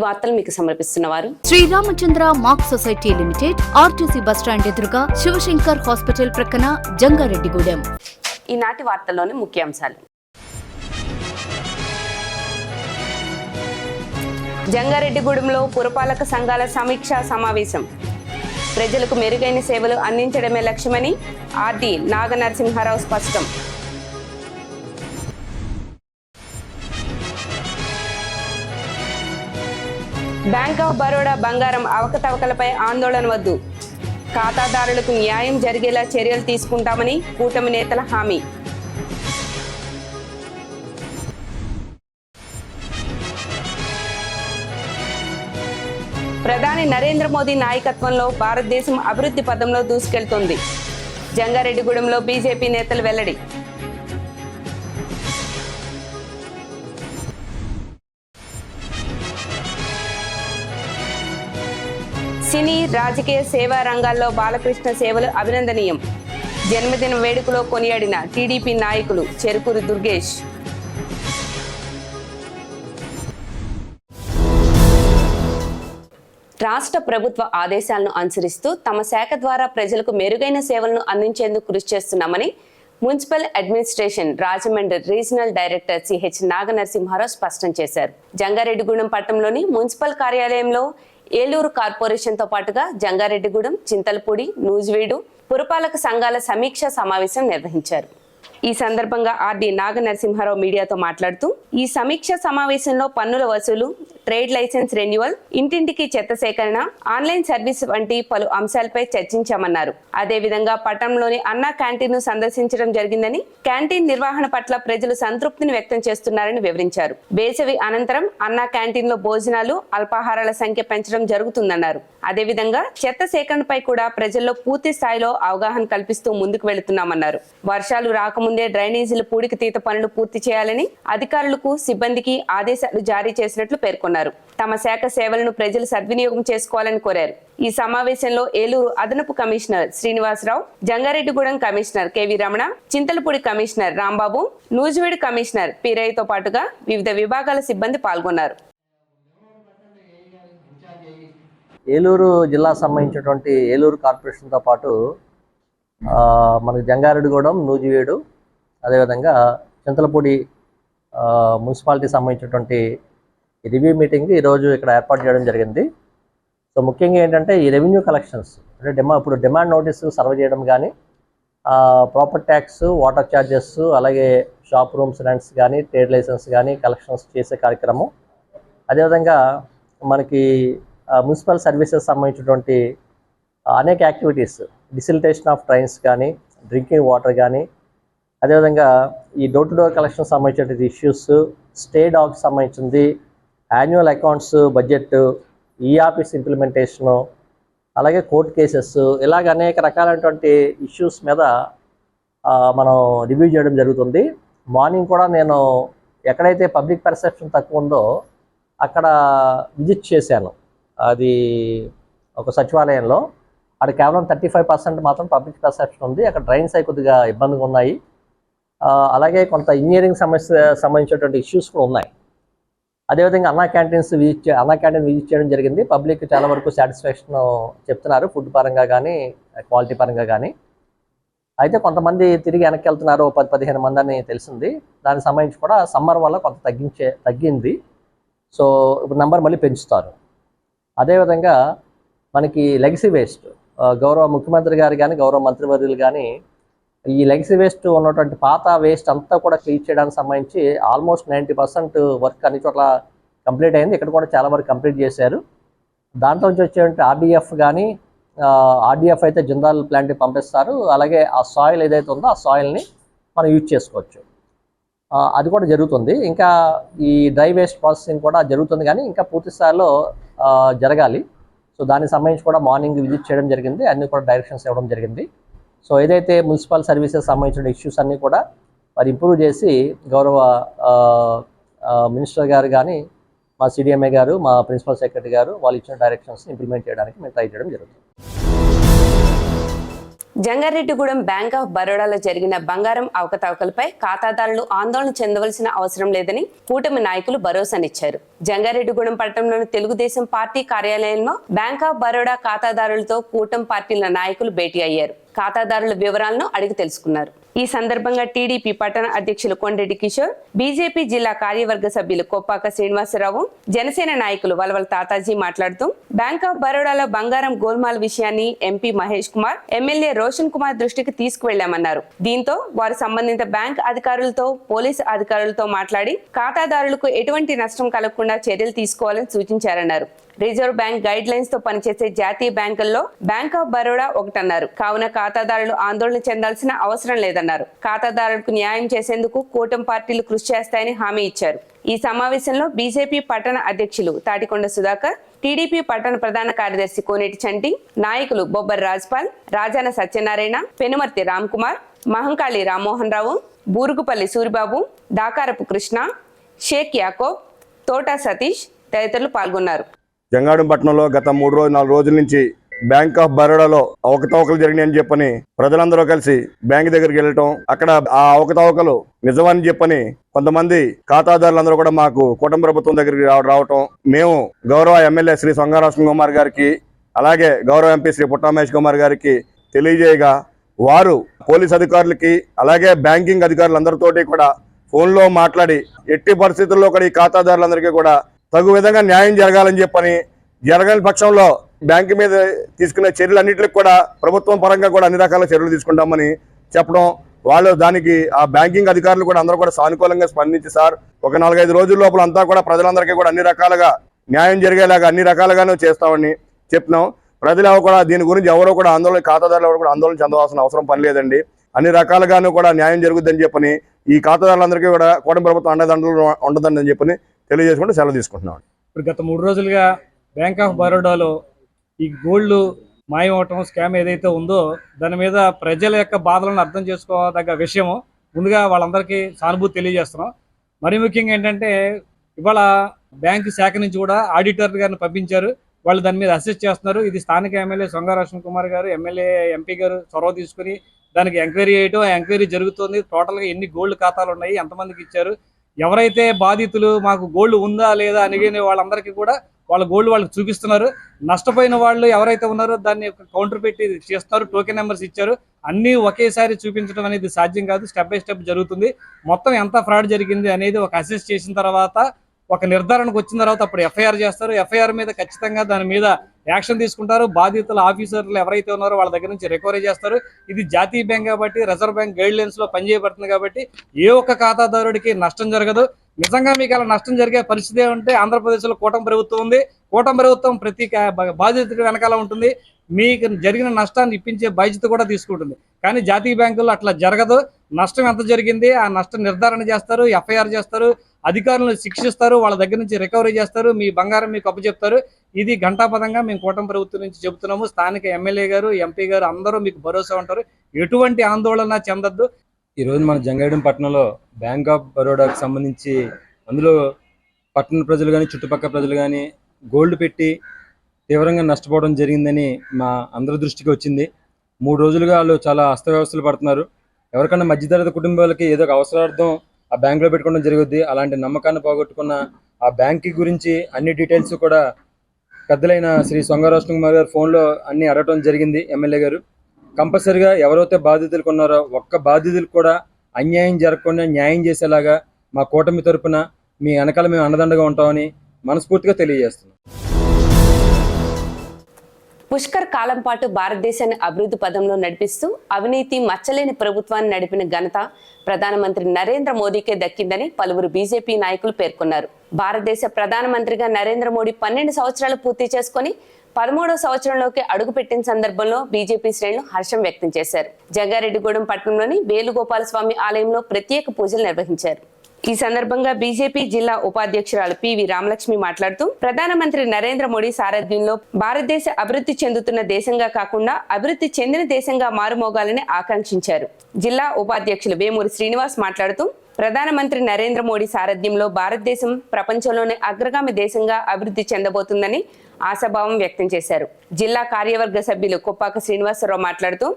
వార్తలు మీకు సమర్పిస్తున్నవారు Sriramachandra mark society limited, RTC bus stand ఎదురుగా, శివశంకర్ హాస్పిటల్ ప్రక్కన, జంగారెడ్డిగూడెం. ఈనాటి వార్తల్లోని ముఖ్యాంశాలు. జంగారెడ్డిగూడెంలో పురపాలక సంఘాల సమీక్షా సమావేశం. ప్రజలకు మెరుగైన సేవలు అందించడమే లక్ష్యమని ఆర్డీ నాగనరసింహారావు స్పష్టం. బ్యాంక్ ఆఫ్ బరోడా బంగారం అవకతవకలపై ఆందోళన వద్దు, ఖాతాదారులకు న్యాయం జరిగేలా చర్యలు తీసుకుంటామని కూటమి నేతల హామీ. ప్రధాని నరేంద్ర మోదీ నాయకత్వంలో భారతదేశం అభివృద్ధి పథంలో దూసుకెళ్తోంది. జంగారెడ్డిగూడెంలో బీజేపీ నేతలు వెల్లడి. సినీ, రాజకీయ, సేవా రంగాల్లో బాలకృష్ణ సేవలు అభినందనీయం. జన్మదిన వేడుకలో కొనియాడిన టీడీపీ నాయకులు చెరుకూరు దుర్గేష్. రాష్ట్ర ప్రభుత్వ ఆదేశాలను అనుసరిస్తూ తమ శాఖ ద్వారా ప్రజలకు మెరుగైన సేవలను అందించేందుకు కృషి చేస్తున్నామని municipal administration Rajahmundry regional director Ch Naganarasimharao స్పష్టం చేశారు. జంగారెడ్డిగూడెం పట్టణంలోని మున్సిపల్ కార్యాలయంలో ఏలూరు కార్పొరేషన్తో పాటుగా జంగారెడ్డిగూడెం, చింతలపూడి, నూజివీడు పురపాలక సంఘాల సమీక్షా సమావేశం నిర్వహించారు. ఈ సందర్భంగా ఆర్డీ నాగనరసింహారావు మీడియాతో మాట్లాడుతూ, ఈ సమీక్షా సమావేశంలో పన్నుల వసూలు, ట్రేడ్ లైసెన్స్ రెన్యువల్, ఇంటింటికి చెత్త సేకరణ, ఆన్లైన్ సర్వీస్ వంటి పలు అంశాలపై చర్చించామన్నారు. అదేవిధంగా పట్టణంలోని అన్నా క్యాంటీన్ ను సందర్శించడం జరిగిందని, క్యాంటీన్ నిర్వహణ పట్ల ప్రజలు సంతృప్తిని వ్యక్తం చేస్తున్నారని వివరించారు. వేసవి అనంతరం అన్నా క్యాంటీన్ లో భోజనాలు, అల్పాహారాల సంఖ్య పెంచడం జరుగుతుందన్నారు. అదేవిధంగా చెత్త సేకరణపై కూడా ప్రజల్లో పూర్తి స్థాయిలో అవగాహన కల్పిస్తూ ముందుకు వెళుతున్నామన్నారు. వర్షాలు రాకముందే డ్రైనేజీల పూడికి తీత పనులు పూర్తి చేయాలని అధికారులకు, సిబ్బందికి ఆదేశాలు జారీ చేసినట్లు పేర్కొన్నారు. తమ శాఖ సేవలను ప్రజలు సద్వినియోగం చేసుకోవాలని కోరారు. ఈ సమావేశంలో ఏలూరు అదనపు commissioner Srinivasarao, Jangareddygudem commissioner KV Ramana, Chintalapudi commissioner Rambabu, Nuzvid commissioner పీరయ్యతో పాటుగా వివిధ విభాగాల సిబ్బంది పాల్గొన్నారు. ఏలూరు జిల్లాకు సంబంధించినటువంటి ఏలూరు కార్పొరేషన్తో పాటు మనకి జంగారెడ్డిగూడెం, నూజివీడు, అదేవిధంగా చింతలపూడి మున్సిపాలిటీకి సంబంధించినటువంటి రివ్యూ మీటింగ్ ఈరోజు ఇక్కడ ఏర్పాటు చేయడం జరిగింది. సో ముఖ్యంగా ఏంటంటే ఈ రెవెన్యూ కలెక్షన్స్ అంటే ఇప్పుడు డిమాండ్ నోటీసు సర్వ్ చేయడం కానీ, ప్రాపర్టీ ట్యాక్స్, వాటర్ ఛార్జెస్, అలాగే షాప్ రూమ్స్ రెంట్స్ కానీ, ట్రేడ్ లైసెన్స్ కానీ కలెక్షన్స్ చేసే కార్యక్రమం. అదేవిధంగా మనకి మున్సిపల్ సర్వీసెస్ సంబంధించినటువంటి అనేక యాక్టివిటీస్, డిసిలిటేషన్ ఆఫ్ ట్రైన్స్ కానీ, డ్రింకింగ్ వాటర్ కానీ, అదేవిధంగా ఈ డోర్ టు డోర్ కలెక్షన్ సంబంధించినటువంటి ఇష్యూస్, స్టే డాగ్స్ సంబంధించింది, annual accounts, budget, office implementation, అలాగే కోర్టు కేసెస్, ఇలాగ అనేక రకాలైనటువంటి ఇష్యూస్ మీద మనం రివ్యూ చేయడం జరుగుతుంది. మార్నింగ్ కూడా నేను ఎక్కడైతే పబ్లిక్ పర్సెప్షన్ తక్కువ ఉందో అక్కడ విజిట్ చేశాను. అది ఒక సచివాలయంలో. అక్కడ కేవలం 35% మాత్రం పబ్లిక్ పర్సెప్షన్ ఉంది. అక్కడ డ్రైన్స్ అయి కొద్దిగా ఇబ్బందిగా ఉన్నాయి. అలాగే కొంత ఇంజనీరింగ్ సంబంధించినటువంటి ఇష్యూస్ కూడా ఉన్నాయి. అదేవిధంగా అన్నా క్యాంటీన్ విజిట్ చేయడం జరిగింది. పబ్లిక్ చాలా వరకు సాటిస్ఫాక్షన్ చెప్తున్నారు, ఫుడ్ పరంగా కానీ, క్వాలిటీ పరంగా కానీ. అయితే కొంతమంది తిరిగి వెనక్కి వెళ్తున్నారు, 10-15 మంది అని తెలిసింది. దానికి సంబంధించి కూడా సమ్మర్ వల్ల కొంత తగ్గింది. సో ఇప్పుడు నెంబర్ మళ్ళీ పెంచుతారు. అదేవిధంగా మనకి లెగసీ వేస్ట్, గౌరవ ముఖ్యమంత్రి గారు కానీ, గౌరవ మంత్రివర్యులు కానీ ఈ లెగసీ వేస్ట్ ఉన్నటువంటి పాత వేస్ట్ అంతా కూడా క్లీన్ చేయడానికి సంబంధించి ఆల్మోస్ట్ 90% వర్క్ అన్ని చోట్ల కంప్లీట్ అయింది. ఇక్కడ కూడా చాలా వరకు కంప్లీట్ చేశారు. దాంట్లో నుంచి వచ్చేటువంటి ఆర్డీఎఫ్ కానీ, ఆర్డీఎఫ్ అయితే జిందాల్ ప్లాంట్కి పంపిస్తారు. అలాగే ఆ సాయిల్ ఏదైతే ఉందో ఆ సాయిల్ని మనం యూజ్ చేసుకోవచ్చు. అది కూడా జరుగుతుంది. ఇంకా ఈ డ్రై వేస్ట్ ప్రాసెసింగ్ కూడా జరుగుతుంది, కానీ ఇంకా పూర్తి స్థాయిలో జరగాలి. సో దానికి సంబంధించి కూడా మార్నింగ్ విజిట్ చేయడం జరిగింది. అన్నీ కూడా డైరెక్షన్స్ ఇవ్వడం జరిగింది. సో ఏదైతే మున్సిపల్ సర్వీసెస్ సంబంధించిన ఇష్యూస్ అన్నీ కూడా మరి ఇంప్రూవ్ చేసి గౌరవ మినిస్టర్ గారు కానీ, మా సిడిఎంఏ గారు, మా ప్రిన్సిపల్ సెక్రటరీ గారు వాళ్ళు ఇచ్చిన డైరెక్షన్స్ ఇంప్లిమెంట్ చేయడానికి మేము ట్రై చేయడం జరుగుతుంది. జంగారెడ్డిగూడెం బ్యాంక్ ఆఫ్ బరోడాలో జరిగిన బంగారం అవకతవకలపై ఖాతాదారులు ఆందోళన చెందవలసిన అవసరం లేదని కూటమి నాయకులు భరోసానిచ్చారు. జంగారెడ్డిగూడెం పట్టణంలోని తెలుగుదేశం పార్టీ కార్యాలయంలో బ్యాంక్ ఆఫ్ బరోడా ఖాతాదారులతో కూటమి పార్టీల నాయకులు భేటీ అయ్యారు. ఖాతాదారుల వివరాలను అడిగి తెలుసుకున్నారు. ఈ సందర్భంగా టీడీపీ పట్టణ అధ్యక్షులు కొండరెడ్డి కిషోర్, బీజేపీ జిల్లా కార్యవర్గ సభ్యులు కొప్పాక శ్రీనివాసరావు, జనసేన నాయకులు వలవల తాతాజీ మాట్లాడుతూ బ్యాంక్ ఆఫ్ బరోడాలో బంగారం గోల్మాల్ విషయాన్ని ఎంపీ మహేష్ కుమార్, ఎమ్మెల్యే రోషన్ కుమార్ దృష్టికి తీసుకువెళ్లామన్నారు. దీంతో వారు సంబంధిత బ్యాంక్ అధికారులతో, పోలీసు అధికారులతో మాట్లాడి ఖాతాదారులకు ఎటువంటి నష్టం కలగకుండా చర్యలు తీసుకోవాలని సూచించారన్నారు. రిజర్వ్ బ్యాంక్ గైడ్ లైన్స్ తో పనిచేసే జాతీయ బ్యాంకుల్లో బ్యాంక్ ఆఫ్ బరోడా ఒకటన్నారు. కావున ఖాతాదారులు ఆందోళన చెందాల్సిన అవసరం లేదన్నారు. ఖాతాదారులకు న్యాయం చేసేందుకు కూటమి పార్టీలు కృషి చేస్తాయని హామీ ఇచ్చారు. ఈ సమావేశంలో బీజేపీ పట్టణ అధ్యక్షులు తాటికొండ సుధాకర్, టీడీపీ పట్టణ ప్రధాన కార్యదర్శి కోనేటి చంటి, నాయకులు బొబ్బర్ రాజ్పాల్, రాజాన సత్యనారాయణ, పెనుమర్తి రామ్ కుమార్, మహంకాళి రామ్మోహన్ రావు, బూరుగుపల్లి సూరిబాబు, దాకారపు కృష్ణ, షేక్ యాకోబ్, తోటా సతీష్ తదితరులు పాల్గొన్నారు. జంగారెడ్డిగూడెం పట్టణంలో గత 3-4 రోజుల నుంచి బ్యాంక్ ఆఫ్ బరోడాలో అవకతవకలు జరిగినాయని చెప్పని ప్రజలందరూ కలిసి బ్యాంక్ దగ్గరికి వెళ్ళటం, అక్కడ ఆ అవకతవకలు నిజమని చెప్పని కొంతమంది ఖాతాదారులందరూ కూడా మాకు కూటమి ప్రభుత్వం దగ్గరికి రావటం, మేము గౌరవ ఎమ్మెల్యే శ్రీ సొంగారాష్ట్ర కుమార్ గారికి, అలాగే గౌరవ ఎంపీ శ్రీ పుట్టా మహేష్ కుమార్ గారికి తెలియజేయగా, వారు పోలీస్ అధికారులకి అలాగే బ్యాంకింగ్ అధికారులందరితోటి కూడా ఫోన్లో మాట్లాడి ఎట్టి పరిస్థితుల్లో కూడా ఈ ఖాతాదారులందరికీ కూడా తగు విధంగా న్యాయం జరగాలని చెప్పని, జరగని పక్షంలో బ్యాంకు మీద తీసుకునే చర్యలన్నింటికి కూడా ప్రభుత్వం పరంగా కూడా అన్ని రకాల చర్యలు తీసుకుంటామని చెప్పడం, వాళ్ళు దానికి ఆ బ్యాంకింగ్ అధికారులు కూడా అందరూ కూడా సానుకూలంగా స్పందించి, సార్ ఒక 4-5 రోజుల లోపల అంతా కూడా ప్రజలందరికీ కూడా అన్ని రకాలుగా న్యాయం జరిగేలాగా అన్ని రకాలుగానే చేస్తామని చెప్పినాం. ప్రజలు కూడా దీని గురించి ఎవరో కూడా ఆందోళన, ఖాతాదారులు ఎవరు కూడా ఆందోళన చెందవలసిన అవసరం పని లేదండి, అన్ని రకాలుగాను కూడా న్యాయం జరుగుద్దని చెప్పని, ఈ ఖాతాదారులందరికీ కూడా కూటమి ప్రభుత్వం అండదండలు ఉండదని చెప్పని తెలియజేసుకుంటూ సెలవు తీసుకుంటున్నాం. ఇప్పుడు గత 3 రోజులుగా బ్యాంక్ ఆఫ్ బరోడాలో ఈ గోల్డ్ మాయమవటం స్కామ్ ఏదైతే ఉందో దాని మీద ప్రజల యొక్క బాధలను అర్థం చేసుకోదగ్గ విషయము. ముందుగా వాళ్ళందరికీ సానుభూతి తెలియజేస్తున్నాం. మరీ ముఖ్యంగా ఏంటంటే ఇవాళ బ్యాంకు శాఖ నుంచి కూడా ఆడిటర్ గారిని పంపించారు. వాళ్ళు దాని మీద అసెస్ చేస్తున్నారు. ఇది స్థానిక ఎమ్మెల్యే సొంగారాష్ట్ర కుమార్ గారు, ఎమ్మెల్యే ఎంపీ గారు చొరవ తీసుకుని దానికి ఎంక్వైరీ చేయటం, ఎంక్వైరీ జరుగుతుంది. టోటల్గా ఎన్ని గోల్డ్ ఖాతాలు ఉన్నాయి, ఎంతమందికి ఇచ్చారు, ఎవరైతే బాధితులు మాకు గోల్డ్ ఉందా లేదా అనిగిన వాళ్ళందరికీ కూడా వాళ్ళ గోల్డ్ వాళ్ళకి చూపిస్తున్నారు. నష్టపోయిన వాళ్ళు ఎవరైతే ఉన్నారో దాన్ని కౌంటర్ పెట్టి చేస్తున్నారు, టోకెన్ నెంబర్స్ ఇచ్చారు. అన్నీ ఒకేసారి చూపించడం అనేది సాధ్యం కాదు, స్టెప్ బై స్టెప్ జరుగుతుంది. మొత్తం ఎంత ఫ్రాడ్ జరిగింది అనేది ఒక అసెస్ చేసిన తర్వాత, ఒక నిర్ధారణకు వచ్చిన తర్వాత అప్పుడు ఎఫ్ఐఆర్ చేస్తారు. ఎఫ్ఐఆర్ మీద ఖచ్చితంగా దాని మీద యాక్షన్ తీసుకుంటారు. బాధితుల ఆఫీసర్లు ఎవరైతే ఉన్నారో వాళ్ళ దగ్గర నుంచి రికవరీ చేస్తారు. ఇది జాతీయ బ్యాంక్ కాబట్టి, రిజర్వ్ బ్యాంక్ గైడ్ లైన్స్ లో పనిచేయబడుతుంది కాబట్టి ఏ ఒక్క ఖాతాదారుడికి నష్టం జరగదు. నిజంగా మీకు అలా నష్టం జరిగే పరిస్థితి ఉంటే ఆంధ్రప్రదేశ్లో కూటమి ప్రభుత్వం ఉంది. కూటమి ప్రభుత్వం ప్రతి బాధితుడి వెనకాల ఉంటుంది. మీకు జరిగిన నష్టాన్ని ఇప్పించే బాధ్యత కూడా తీసుకుంటుంది. కానీ జాతీయ బ్యాంకుల్లో అట్లా జరగదు. నష్టం ఎంత జరిగింది ఆ నష్టం నిర్ధారణ చేస్తారు, ఎఫ్ఐఆర్ చేస్తారు, అధికారులను శిక్షిస్తారు, వాళ్ళ దగ్గర నుంచి రికవరీ చేస్తారు, మీ బంగారం మీకు అప్పచెప్తారు. ఇది ఘంటాపథంగా మేము కూటమి ప్రభుత్వం నుంచి చెబుతున్నాము. స్థానిక ఎమ్మెల్యే గారు, ఎంపీ గారు అందరూ మీకు భరోసా ఉంటారు. ఎటువంటి ఆందోళన చెందొద్దు. ఈరోజు మన జంగారెడ్డిగూడెం పట్టణంలో బ్యాంక్ ఆఫ్ బరోడాకు సంబంధించి అందులో పట్టణ ప్రజలు కానీ చుట్టుపక్కల ప్రజలు కానీ గోల్డ్ పెట్టి తీవ్రంగా నష్టపోవడం జరిగిందని మా అందరి దృష్టికి వచ్చింది. 3 రోజులుగా వాళ్ళు చాలా అస్తవ్యవస్థలు పడుతున్నారు. ఎవరికన్నా మధ్యతరగతి కుటుంబాలకి ఏదో ఒక అవసరార్థం ఆ బ్యాంకులో పెట్టుకోవడం జరుగుద్ది. అలాంటి నమ్మకాన్ని పోగొట్టుకున్న ఆ బ్యాంక్ గురించి అన్ని డీటెయిల్స్ కూడా పెద్దలైన శ్రీ సొంగారాష్ట్ర కుమార్ గారు ఫోన్లో అన్ని అడగటం జరిగింది. ఎమ్మెల్యే గారు కంపల్సరిగా ఎవరైతే బాధితులకు ఉన్నారో ఒక్క బాధితులకు కూడా అన్యాయం జరగకుండా న్యాయం చేసేలాగా మా కూటమి తరపున మీ వెనకాల మేము అండదండగా ఉంటామని మనస్ఫూర్తిగా తెలియజేస్తున్నాం. పుష్కర్ కాలం పాటు భారతదేశాన్ని అభివృద్ధి పదంలో నడిపిస్తూ అవినీతి మచ్చలేని ప్రభుత్వాన్ని నడిపిన ఘనత ప్రధానమంత్రి నరేంద్ర మోదీకే దక్కిందని పలువురు బీజేపీ నాయకులు పేర్కొన్నారు. భారతదేశ ప్రధానమంత్రిగా నరేంద్ర మోడీ 12 సంవత్సరాలు పూర్తి చేసుకుని 13వ సంవత్సరంలోకి అడుగుపెట్టిన సందర్భంలో బీజేపీ శ్రేణులు హర్షం వ్యక్తం చేశారు. జంగారెడ్డిగూడెం పట్టణంలోని వేణుగోపాలస్వామి ఆలయంలో ప్రత్యేక పూజలు నిర్వహించారు. ఈ సందర్భంగా బీజేపీ జిల్లా ఉపాధ్యక్షురాలు పివి రామలక్ష్మి మాట్లాడుతూ ప్రధానమంత్రి నరేంద్ర మోడీ సారథ్యంలో భారతదేశ అభివృద్ధి చెందుతున్న దేశంగా కాకుండా అభివృద్ధి చెందిన దేశంగా మారుమోగాలని ఆకాంక్షించారు. జిల్లా ఉపాధ్యక్షులు వేమూరి శ్రీనివాస్ మాట్లాడుతూ ప్రధానమంత్రి నరేంద్ర మోడీ సారథ్యంలో భారతదేశం ప్రపంచంలోనే అగ్రగామి దేశంగా అభివృద్ధి చెందబోతుందని ఆశాభావం వ్యక్తం చేశారు. జిల్లా కార్యవర్గ సభ్యులు కొప్పాక శ్రీనివాసరావు మాట్లాడుతూ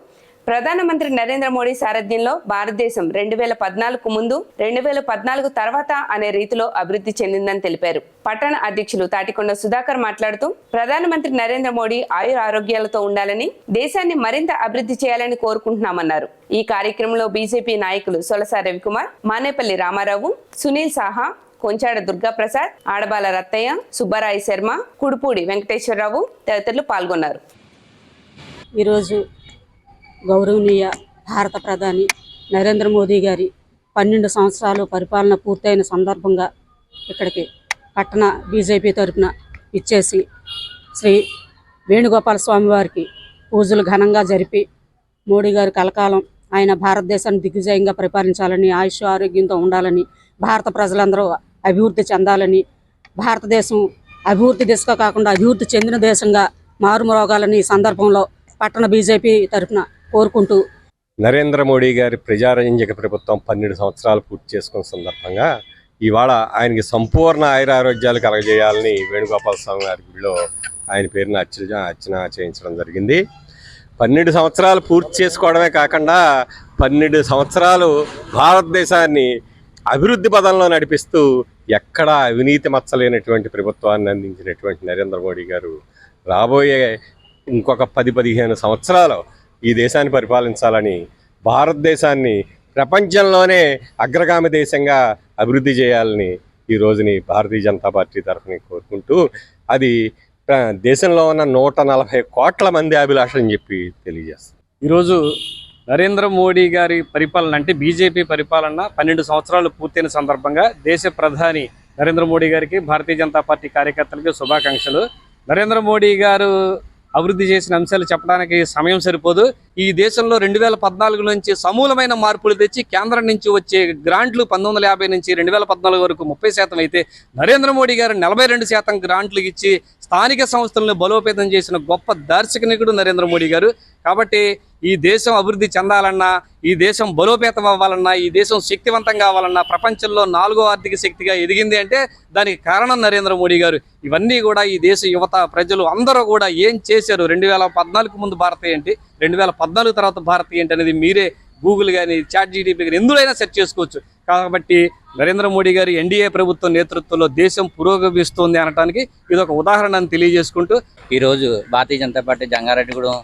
ప్రధానమంత్రి నరేంద్ర మోడీ సారథ్యంలో భారతదేశం 2014 ముందు 2014 తర్వాత అనే రీతిలో అభివృద్ధి చెందిందని తెలిపారు. పట్టణ అధ్యక్షులు తాటికొండ సుధాకర్ మాట్లాడుతూ ప్రధానమంత్రి నరేంద్ర మోడీ ఆయుర ఆరోగ్యాలతో ఉండాలని, దేశాన్ని మరింత అభివృద్ధి చేయాలని కోరుకుంటున్నామన్నారు. ఈ కార్యక్రమంలో బీజేపీ నాయకులు సొలస రవికుమార్, మానేపల్లి రామారావు, సునీల్ సాహా, కొంచాడ దుర్గాప్రసాద్, ఆడబాల రత్తయ్య, సుబ్బరాయి శర్మ, కుడుపూడి వెంకటేశ్వరరావు తదితరులు పాల్గొన్నారు. ఈరోజు గౌరవనీయ భారత ప్రధాని నరేంద్ర మోదీ గారి 12 సంవత్సరాలు పరిపాలన పూర్తయిన సందర్భంగా ఇక్కడికి పట్టణ బీజేపీ తరఫున ఇచ్చేసి శ్రీ వేణుగోపాల స్వామి వారికి పూజలు ఘనంగా జరిపి మోడీ గారు కలకాలం ఆయన భారతదేశాన్ని దిగ్విజయంగా పరిపాలించాలని, ఆయుష్ ఆరోగ్యంతో ఉండాలని, భారత ప్రజలందరూ అభివృద్ధి చెందాలని, భారతదేశం అభివృద్ధి దిశగా కాకుండా అభివృద్ధి చెందిన దేశంగా మారుమరోగాలని ఈ సందర్భంలో పట్టణ బీజేపీ తరఫున కోరుకుంటూ, నరేంద్ర మోడీ గారి ప్రజారంజక ప్రభుత్వం 12 సంవత్సరాలు పూర్తి చేసుకున్న సందర్భంగా ఇవాళ ఆయనకి సంపూర్ణ ఆయురారోగ్యాలు కలగజేయాలని వేణుగోపాల స్వామి వారి గుడిలో ఆయన పేరున అర్చన చేయించడం జరిగింది. 12 సంవత్సరాలు పూర్తి చేసుకోవడమే కాకుండా 12 సంవత్సరాలు భారతదేశాన్ని అభివృద్ధి పదంలో నడిపిస్తూ ఎక్కడా అవినీతి మచ్చలేనటువంటి ప్రభుత్వాన్ని అందించినటువంటి నరేంద్ర మోడీ గారు రాబోయే ఇంకొక 10-15 సంవత్సరాలు ఈ దేశాన్ని పరిపాలించాలని, భారతదేశాన్ని ప్రపంచంలోనే అగ్రగామి దేశంగా అభివృద్ధి చేయాలని ఈ రోజుని భారతీయ జనతా పార్టీ తరఫున కోరుకుంటూ, అది దేశంలో ఉన్న 140 కోట్ల మంది అభిలాషని చెప్పి తెలియజేస్తాం. ఈరోజు నరేంద్ర మోడీ గారి పరిపాలన అంటే బీజేపీ పరిపాలన 12 సంవత్సరాలు పూర్తయిన సందర్భంగా దేశ ప్రధాని నరేంద్ర మోడీ గారికి, భారతీయ జనతా పార్టీ కార్యకర్తలకి శుభాకాంక్షలు. నరేంద్ర మోడీ గారు అభివృద్ధి చేసిన అంశాలు చెప్పడానికి సమయం సరిపోదు. ఈ దేశంలో 2014 నుంచి సమూలమైన మార్పులు తెచ్చి కేంద్రం నుంచి వచ్చే గ్రాంట్లు 1950 నుంచి 2014 వరకు 30% అయితే నరేంద్ర మోడీ గారు 42% గ్రాంట్లు ఇచ్చి స్థానిక సంస్థలను బలోపేతం చేసిన గొప్ప దార్శనికుడు నరేంద్ర మోడీ గారు. కాబట్టి ఈ దేశం అభివృద్ధి చెందాలన్నా, ఈ దేశం బలోపేతం అవ్వాలన్నా, ఈ దేశం శక్తివంతం కావాలన్నా, ప్రపంచంలో 4వ ఆర్థిక శక్తిగా ఎదిగింది అంటే దానికి కారణం నరేంద్ర మోడీ గారు. ఇవన్నీ కూడా ఈ దేశ యువత ప్రజలు అందరూ కూడా ఏం చేశారు, 2014 ముందు భారత్ ఏంటి, 2014 తర్వాత భారత్ ఏంటి అనేది మీరే గూగుల్ కానీ ChatGPT కానీ ఎందులోనైనా సెర్చ్ చేసుకోవచ్చు. కాబట్టి నరేంద్ర మోడీ గారి ఎన్డీఏ ప్రభుత్వం నేతృత్వంలో దేశం పురోగమిస్తోంది అనడానికి ఇది ఒక ఉదాహరణ అని తెలియజేసుకుంటూ, ఈరోజు భారతీయ జనతా పార్టీ జంగారెడ్డిగూడెం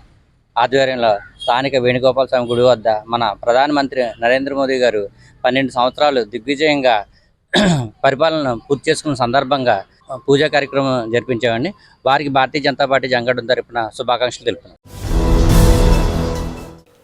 ఆధ్వర్యంలో స్థానిక వేణుగోపాల స్వామి గుడి వద్ద మన ప్రధానమంత్రి నరేంద్ర మోదీ గారు 12 సంవత్సరాలు దిగ్విజయంగా పరిపాలన పూర్తి చేసుకున్న సందర్భంగా పూజా కార్యక్రమం జరిపించామండి. వారికి భారతీయ జనతా పార్టీ జంగారెడ్డి తరపున శుభాకాంక్షలు తెలుపుతున్నాం.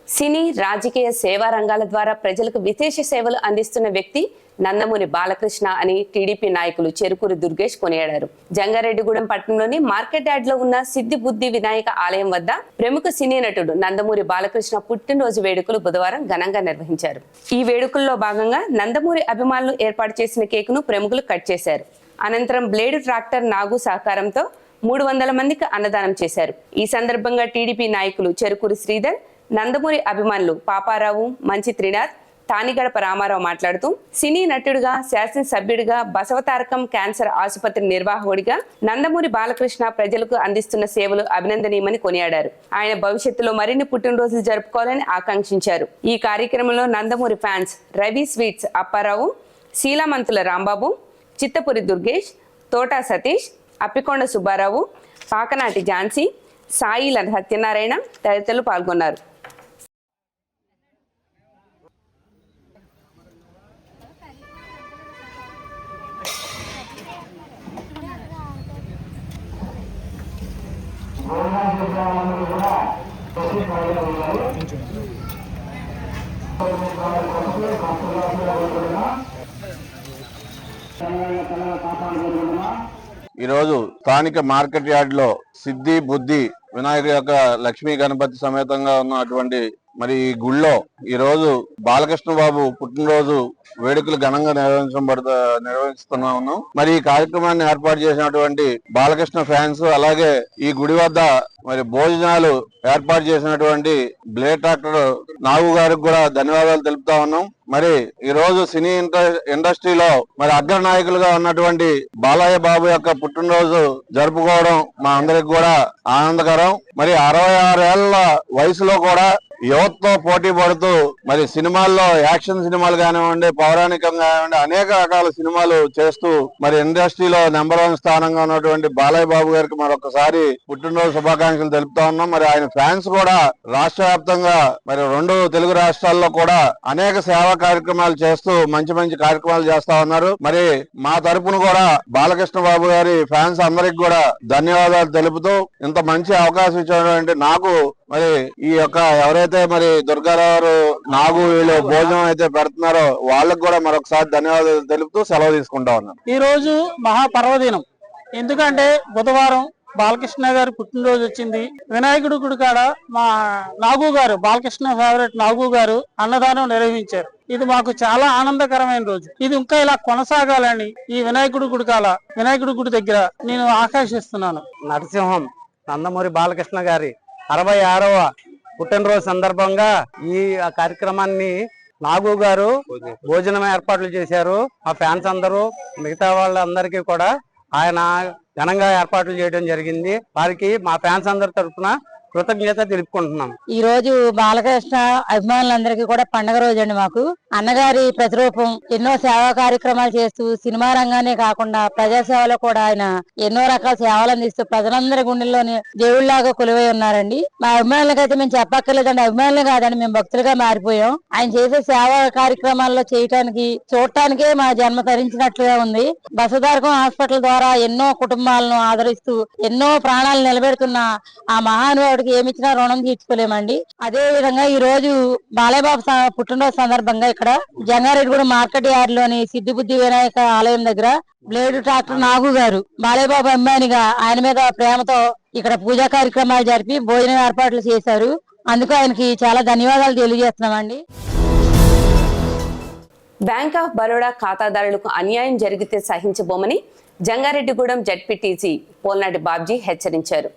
సినీ, రాజకీయ సేవా రంగాల ద్వారా ప్రజలకు విశేష సేవలు అందిస్తున్న వ్యక్తి నందమూరి బాలకృష్ణ అని టీడీపీ నాయకులు చెరుకూరి దుర్గేష్ కొనియాడారు. జంగారెడ్డిగూడెం పట్టణంలోని మార్కెట్ యార్డ్ లో ఉన్న సిద్ధి బుద్ధి వినాయక ఆలయం వద్ద ప్రముఖ సినీ నటుడు నందమూరి బాలకృష్ణ పుట్టినరోజు వేడుకలు బుధవారం ఘనంగా నిర్వహించారు. ఈ వేడుకల్లో భాగంగా నందమూరి అభిమానులు ఏర్పాటు చేసిన కేకును ప్రముఖులు కట్ చేశారు. అనంతరం బ్లేడు ట్రాక్టర్ నాగు సహకారంతో 300 మందికి అన్నదానం చేశారు. ఈ సందర్భంగా టీడీపీ నాయకులు చెరుకూరి శ్రీధర్, నందమూరి అభిమానులు పాపారావు, మంచి త్రినాథ్, తానిగడప రామారావు మాట్లాడుతూ సినీ నటుడిగా, శాసనసభ్యుడిగా, బసవతారకం క్యాన్సర్ ఆసుపత్రి నిర్వాహకుడిగా నందమూరి బాలకృష్ణ ప్రజలకు అందిస్తున్న సేవలు అభినందనీయమని కొనియాడారు. ఆయన భవిష్యత్తులో మరిన్ని పుట్టినరోజులు జరుపుకోవాలని ఆకాంక్షించారు. ఈ కార్యక్రమంలో నందమూరి ఫ్యాన్స్ రవి స్వీట్స్ అప్పారావు, శీలామంతుల రాంబాబు, చిత్తపురి దుర్గేష్, తోటా సతీష్, అప్పికొండ సుబ్బారావు, పాకనాటి ఝాన్సీ, సాయిల సత్యనారాయణ తదితరులు పాల్గొన్నారు. ఈరోజు స్థానిక మార్కెట్ యార్డ్ లో సిద్ధి బుద్ధి వినాయకుడి యొక్క లక్ష్మీ గణపతి సమేతంగా ఉన్నటువంటి మరి ఈ గుళ్ళో ఈ రోజు బాలకృష్ణ బాబు పుట్టినరోజు వేడుకలు ఘనంగా నిర్వహిస్తున్నాము. మరి ఈ కార్యక్రమాన్ని ఏర్పాటు చేసినటువంటి బాలకృష్ణ ఫ్యాన్స్, అలాగే ఈ గుడి వద్ద మరి భోజనాలు ఏర్పాటు చేసినటువంటి బ్లేడ్ ట్రాక్టర్ నాగు గారికి కూడా ధన్యవాదాలు తెలుపుతా ఉన్నాం. మరి ఈ రోజు సినీ ఇండస్ట్రీలో మరి అగ్రనాయకులుగా ఉన్నటువంటి బాలయ్య బాబు యొక్క పుట్టినరోజు జరుపుకోవడం మా అందరికి కూడా ఆనందకరం. మరి 66 ఏళ్ల వయసులో కూడా యువతతో పోటీ పడుతూ మరి సినిమాల్లో యాక్షన్ సినిమాలు కానివ్వండి, పౌరాణికంగా కానివ్వండి, అనేక రకాల సినిమాలు చేస్తూ మరి ఇండస్ట్రీలో నెంబర్ 1 స్థానంగా ఉన్నటువంటి బాలయ్య బాబు గారికి మరొకసారి పుట్టినరోజు శుభాకాంక్షలు తెలుపుతా ఉన్నాం. మరి ఆయన ఫ్యాన్స్ కూడా రాష్ట్ర వ్యాప్తంగా మరి 2 తెలుగు రాష్ట్రాల్లో కూడా అనేక సేవా కార్యక్రమాలు చేస్తూ మంచి మంచి కార్యక్రమాలు చేస్తా ఉన్నారు. మరి మా తరపున కూడా బాలకృష్ణ బాబు గారి ఫ్యాన్స్ అందరికి కూడా ధన్యవాదాలు తెలుపుతూ ఇంత మంచి అవకాశం ఇచ్చినటువంటి నాకు మరి ఈ యొక్క ఎవరైతే మరి దుర్గారావు నాగు వీళ్ళు భోజనం అయితే పెడుతున్నారో వాళ్ళకు కూడా మరొకసారి ధన్యవాదాలు తెలుపుతూ సెలవు తీసుకుంటా ఉన్నాను. ఈ రోజు మహాపర్వదినం. ఎందుకంటే బుధవారం బాలకృష్ణ గారి పుట్టినరోజు వచ్చింది. వినాయకుడి గుడి కాడ మా నాగు గారు, బాలకృష్ణ ఫేవరెట్ నాగు గారు అన్నదానం నిర్వహించారు. ఇది మాకు చాలా ఆనందకరమైన రోజు. ఇది ఇంకా ఇలా కొనసాగాలని ఈ వినాయకుడి గుడి దగ్గర నేను ఆకాంక్షిస్తున్నాను. నరసింహం నందమూరి బాలకృష్ణ గారి 66వ పుట్టినరోజు సందర్భంగా ఈ కార్యక్రమాన్ని నాగు గారు భోజనం ఏర్పాట్లు చేశారు. మా ఫ్యాన్స్ అందరూ, మిగతా వాళ్ళందరికీ కూడా ఆయన ఘనంగా ఏర్పాట్లు చేయడం జరిగింది. వారికి మా ఫ్యాన్స్ అందరి తరఫున కృతజ్ఞత తెలుపుకుంటున్నాం. ఈ రోజు బాలకృష్ణ అభిమానులందరికీ కూడా పండగ రోజు అండి. మాకు అన్నగారి ప్రతిరూపం. ఎన్నో సేవా కార్యక్రమాలు చేస్తూ సినిమా రంగానే కాకుండా ప్రజాసేవలో కూడా ఆయన ఎన్నో రకాల సేవలు అందిస్తూ ప్రజలందరి గుండెల్లోని దేవుళ్లాగా కొలువై ఉన్నారండి. మా అభిమానులకైతే మేము చెప్పక్కర్లేదండి, అభిమానులు కాదండి, మేము భక్తులుగా మారిపోయాం. ఆయన చేసే సేవా కార్యక్రమాల్లో చేయటానికి చూడటానికే మా జన్మ తరించినట్లుగా ఉంది. బసధారకం హాస్పిటల్ ద్వారా ఎన్నో కుటుంబాలను ఆదరిస్తూ ఎన్నో ప్రాణాలు నిలబెడుతున్న ఆ మహానుభావుడు ఏమిచ్చినా రుణం తీర్చుకోలేమండి. అదే విధంగా ఈ రోజు బాలయ్యబాబు పుట్టినరోజు సందర్భంగా ఇక్కడ జంగారెడ్డిగూడెం మార్కెట్ యార్డ్ లోని సిద్ధిబుద్ధి వినాయక ఆలయం దగ్గర బ్లేడ్ ట్రాక్టర్ నాగు గారు బాలయ్యబాబు అమ్మాయినిగా ఆయన మీద ప్రేమతో ఇక్కడ పూజా కార్యక్రమాలు జరిపి భోజనం ఏర్పాట్లు చేశారు. అందుకు ఆయనకి చాలా ధన్యవాదాలు తెలియజేస్తున్నామండి. బ్యాంక్ ఆఫ్ బరోడా ఖాతాదారులకు అన్యాయం జరిగితే సహించబోమని జంగారెడ్డిగూడెం జడ్పీటీసీ పోల్నాటి బాబ్జీ హెచ్చరించారు.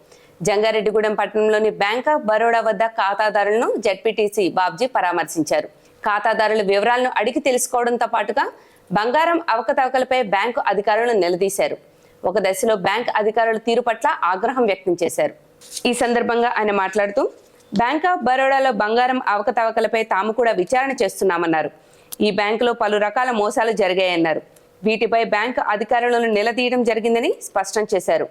జంగారెడ్డిగూడెం పట్టణంలోని బ్యాంక్ ఆఫ్ బరోడా వద్ద ఖాతాదారులను జడ్పీటీసీ బాబ్జీ పరామర్శించారు. ఖాతాదారుల వివరాలను అడిగి తెలుసుకోవడంతో పాటుగా బంగారం అవకతవకలపై బ్యాంకు అధికారులను నిలదీశారు. ఒక దశలో బ్యాంక్ అధికారుల తీరు పట్ల ఆగ్రహం వ్యక్తం చేశారు. ఈ సందర్భంగా ఆయన మాట్లాడుతూ బ్యాంక్ ఆఫ్ బరోడాలో బంగారం అవకతవకలపై తాము కూడా విచారణ చేస్తున్నామన్నారు. ఈ బ్యాంకులో పలు రకాల మోసాలు జరిగాయన్నారు. వీటిపై బ్యాంకు అధికారులను నిలదీయడం జరిగిందని స్పష్టం చేశారు.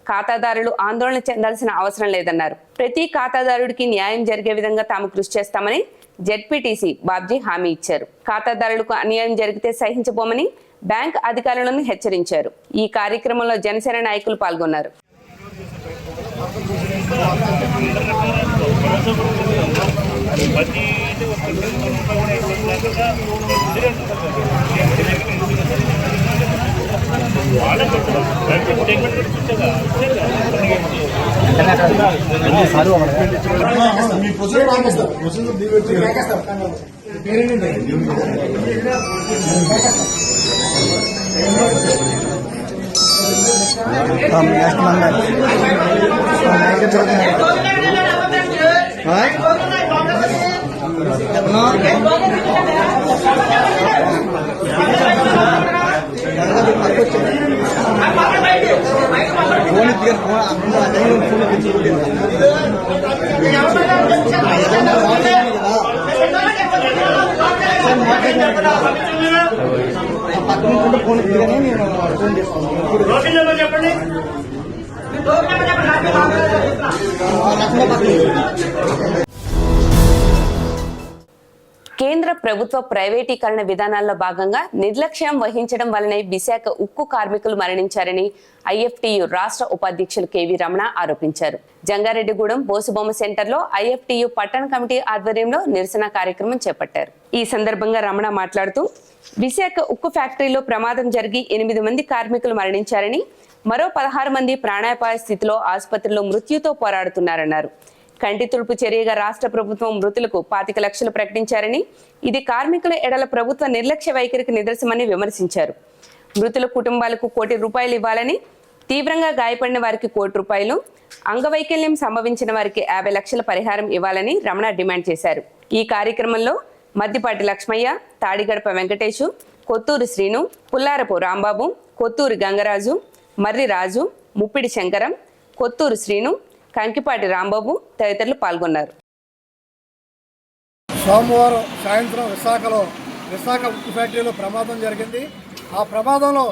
ఖాతాదారులు ఆందోళన చెందాల్సిన అవసరం లేదన్నారు. ప్రతి ఖాతాదారుడికి న్యాయం జరిగే విధంగా తాము కృషి చేస్తామని జెడ్పీటీసీ బాబ్జీ హామీ ఇచ్చారు. ఖాతాదారులకు అన్యాయం జరిగితే సహించబోమని బ్యాంక్ అధికారులను హెచ్చరించారు. ఈ కార్యక్రమంలో జనసేన నాయకులు పాల్గొన్నారు. కేంద్ర ప్రభుత్వ ప్రైవేటీకరణ విధానాల్లో భాగంగా నిర్లక్ష్యం వహించడం వల్లనే విశాఖ ఉక్కు కార్మికులు మరణించారని ఐఎఫ్టియు రాష్ట్ర ఉపాధ్యక్షులు కెవి రమణ ఆరోపించారు. జంగారెడ్డిగూడెం బోసుబొమ్మ సెంటర్లో ఐఎఫ్టియు పట్టణ కమిటీ ఆధ్వర్యంలో నిరసన కార్యక్రమం చేపట్టారు. ఈ సందర్భంగా రమణ మాట్లాడుతూ విశాఖ ఉక్కు ఫ్యాక్టరీలో ప్రమాదం జరిగి 8 మంది కార్మికులు మరణించారని, మరో 16 మంది ప్రాణాపాయ స్థితిలో ఆసుపత్రిలో మృత్యుతో పోరాడుతున్నారన్నారు. కంటి తుడుపు చర్యగా రాష్ట్ర ప్రభుత్వం మృతులకు 25 లక్షలు ప్రకటించారని, ఇది కార్మికుల ఎడల ప్రభుత్వ నిర్లక్ష్య వైఖరికి నిదర్శనమని విమర్శించారు. మృతుల కుటుంబాలకు ₹1 కోటి ఇవ్వాలని, తీవ్రంగా గాయపడిన వారికి ₹1 కోటి, అంగవైకల్యం సంభవించిన వారికి 50 లక్షల పరిహారం ఇవ్వాలని రమణ డిమాండ్ చేశారు. ఈ కార్యక్రమంలో మద్దిపాటి లక్ష్మయ్య, తాడిగడప వెంకటేశు, కొత్తూరు శ్రీను, పుల్లారపు రాంబాబు, కొత్తూరు గంగరాజు, మర్రి రాజు, ముప్పిడి శంకరం, కొత్తూరు శ్రీను, కంకిపాటి రాంబాబు తదితరులు పాల్గొన్నారు. సోమవారం సాయంత్రం విశాఖ ఉక్కు ఫ్యాక్టరీలో ప్రమాదం జరిగింది. ఆ ప్రమాదంలో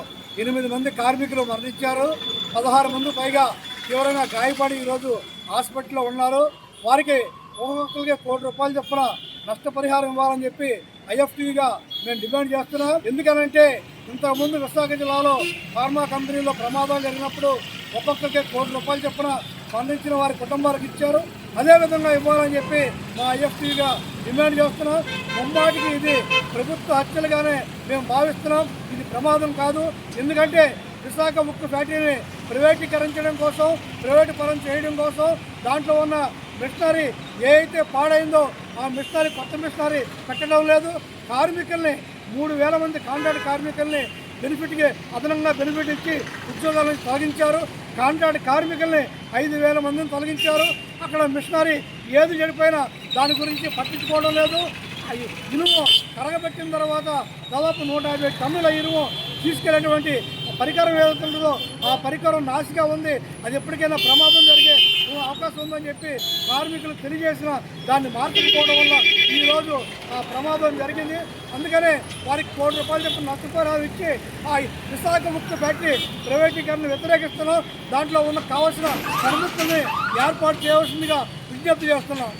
8 మంది కార్మికులు మరణించారు. 16 మంది పైగా తీవ్రంగా గాయపడి ఈరోజు హాస్పిటల్లో ఉన్నారు. వారికి ఒక్కొక్కరికి ₹1 కోటి చొప్పున నష్టపరిహారం ఇవ్వాలని చెప్పి ఐఎఫ్టీగా మేము డిమాండ్ చేస్తున్నాం. ఎందుకనంటే ఇంతకుముందు విశాఖ జిల్లాలో ఫార్మా కంపెనీలో ప్రమాదాలు జరిగినప్పుడు ఒక్కొక్కరికి ₹1 కోటి చొప్పున స్పందించిన వారి కుటుంబాలకు ఇచ్చారు. అదేవిధంగా ఇవ్వాలని చెప్పి మా ఐఎఫ్టీగా డిమాండ్ చేస్తున్నాం. ముమ్మాటికి ఇది ప్రభుత్వ హత్యలుగానే మేము భావిస్తున్నాం. ఇది ప్రమాదం కాదు. ఎందుకంటే విశాఖ ఉక్కు ఫ్యాక్టరీని ప్రైవేటీకరించడం కోసం, ప్రైవేటు పరం చేయడం కోసం దాంట్లో ఉన్న మిషనరీ ఏ అయితే పాడైందో ఆ మిషనరీ కొత్త మిషనరీ పెట్టడం లేదు. కార్మికుల్ని 3,000 మంది కాంట్రాక్ట్ కార్మికుల్ని బెనిఫిట్కి అదనంగా బెనిఫిట్ ఇచ్చి ఉద్యోగాలను తొలగించారు. కాంట్రాక్ట్ కార్మికుల్ని 5,000 మందిని తొలగించారు. అక్కడ మిషనరీ ఏది చెడిపోయినా దాని గురించి పట్టించుకోవడం లేదు. ఇనుము కరగబెట్టిన తర్వాత దాదాపు 150 టన్నుల ఇనుము తీసుకెళ్ళేటువంటి పరికరం ఏదైతుందో ఆ పరికరం నాసిగా ఉంది. అది ఎప్పటికైనా ప్రమాదం జరిగే అవకాశం ఉందని చెప్పి కార్మికులు తెలియజేసిన దాన్ని మార్చుకోవడం వల్ల ఈరోజు ఆ ప్రమాదం జరిగింది. అందుకనే వారికి ₹1 కోటి చెప్పిన నష్టపరిహారం ఇచ్చి ఆ విశాఖ ఉక్కు ఫ్యాక్టరీ ప్రైవేటీకరణ వ్యతిరేకిస్తున్నాం. దాంట్లో ఉన్న కావాల్సిన సరుకుల్ని ఏర్పాటు చేయవలసిందిగా విజ్ఞప్తి చేస్తున్నాం.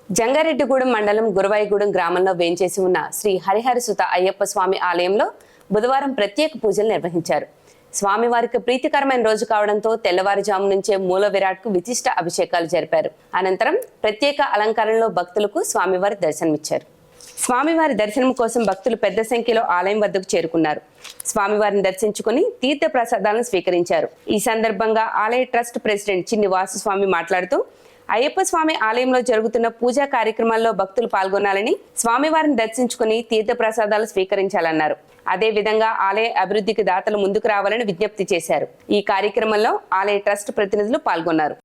జంగారెడ్డిగూడెం మండలం గురవాయిగూడెం గ్రామంలో వేంచేసి ఉన్న శ్రీ హరిహరసుత అయ్యప్ప స్వామి ఆలయంలో బుధవారం ప్రత్యేక పూజలు నిర్వహించారు. స్వామివారికి ప్రీతికరమైన రోజు కావడంతో తెల్లవారుజాము నుంచే మూల విరాట్కు విశిష్ట అభిషేకాలు జరిపారు. అనంతరం ప్రత్యేక అలంకరణలో భక్తులకు స్వామివారి దర్శనమిచ్చారు. స్వామివారి దర్శనం కోసం భక్తులు పెద్ద సంఖ్యలో ఆలయం వద్దకు చేరుకున్నారు. స్వామివారిని దర్శించుకుని తీర్థ ప్రసాదాలను స్వీకరించారు. ఈ సందర్భంగా ఆలయ ట్రస్ట్ ప్రెసిడెంట్ చిన్ని వాసుస్వామి మాట్లాడుతూ అయ్యప్ప స్వామి ఆలయంలో జరుగుతున్న పూజా కార్యక్రమాల్లో భక్తులు పాల్గొనాలని, స్వామివారిని దర్శించుకుని తీర్థ ప్రసాదాలు స్వీకరించాలన్నారు. అదే విధంగా ఆలయ అభివృద్ధికి దాతలు ముందుకు రావాలని విజ్ఞప్తి చేశారు. ఈ కార్యక్రమంలో ఆలయ ట్రస్ట్ ప్రతినిధులు పాల్గొన్నారు.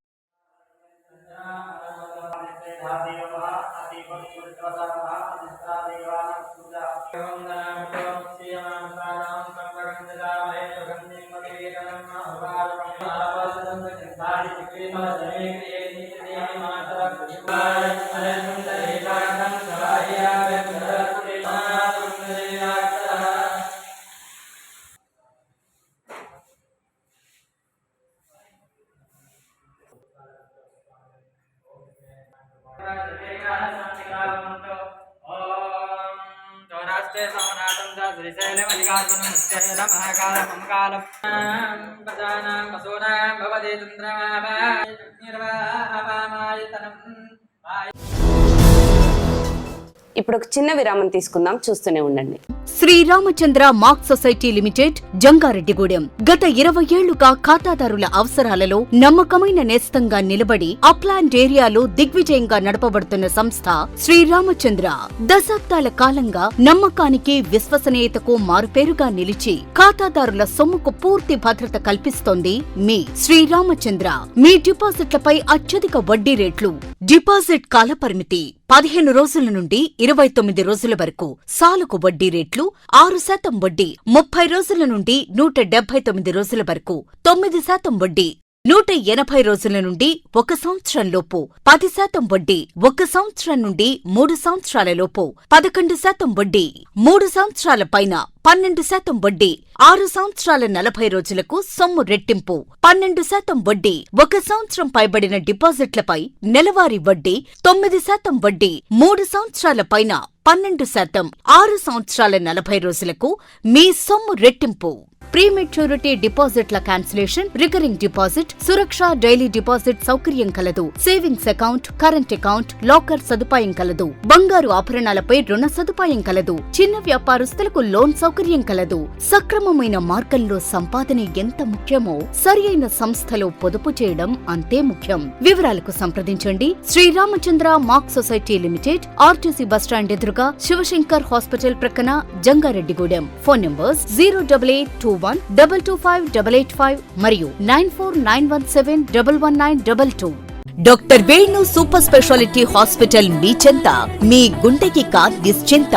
ఇప్పుడు ఒక చిన్న విరామం తీసుకుందాం, చూస్తూనే ఉండండి. Sriramachandra mark society limited Jangareddygudem గత 20 ఏళ్లుగా ఖాతాదారుల అవసరాలలో నమ్మకమైన నేస్తంగా నిలబడి అప్లాండ్ ఏరియాలో దిగ్విజయంగా నడపబడుతున్న సంస్థ శ్రీరామచంద్ర. దశాబ్దాల కాలంగా నమ్మకానికి, విశ్వసనీయతకు మారుపేరుగా నిలిచి ఖాతాదారుల సొమ్ముకు పూర్తి భద్రత కల్పిస్తోంది మీ శ్రీరామచంద్ర. మీ డిపాజిట్లపై అత్యధిక వడ్డీ రేట్లు, డిపాజిట్ కాలపరిమితి 15 రోజుల నుండి 29 రోజుల వరకు, సాలుకు వడ్డీ రేట్లు 6% వడ్డీ, 30 రోజుల నుండి 179 రోజుల వరకు 9% వడ్డీ, 180 రోజుల నుండి 1 సంవత్సరం లోపు 10% వడ్డీ, 1 సంవత్సరం నుండి 3 సంవత్సరాల లోపు 11% వడ్డీ, 3 సంవత్సరాల పైన 12% వడ్డీ, 6 సంవత్సరాల 40 రోజులకు సొమ్ము రెట్టింపు 12% వడ్డీ, 1 సంవత్సరం పైబడిన డిపాజిట్లపై నెలవారీ వడ్డీ 9% వడ్డీ, 3 సంవత్సరాల పైన 12%, 6 సంవత్సరాల 40 రోజులకు మీ సొమ్ము రెట్టింపు. ప్రీమెచ్యూరిటీ డిపాజిట్ల క్యాన్సిలేషన్, రికరింగ్ డిపాజిట్, సురక్ష డైలీ డిపాజిట్ సౌకర్యం కలదు. Savings account, current account, locker సదుపాయం కలదు. బంగారు ఆభరణాలపై రుణ సదుపాయం కలదు. చిన్న వ్యాపారస్తులకు లోన్ సౌకర్యం కలదు. సక్రమమైన మార్గంలో సంపాదన ఎంత ముఖ్యమో సరియైన సంస్థలో పొదుపు చేయడం అంతే ముఖ్యం. వివరాలకు సంప్రదించండి. Sriramachandra mark society limited, RTC bus stand ఎదురుగా, శివశంకర్ హాస్పిటల్ ప్రక్కన, జంగారెడ్డిగూడెం. ఫోన్ నంబర్స్ 08821225885 మరియు 9491711922. Doctor Venu super speciality hospital మీ చెంత. మీ గుండెకి నిశ్చింత.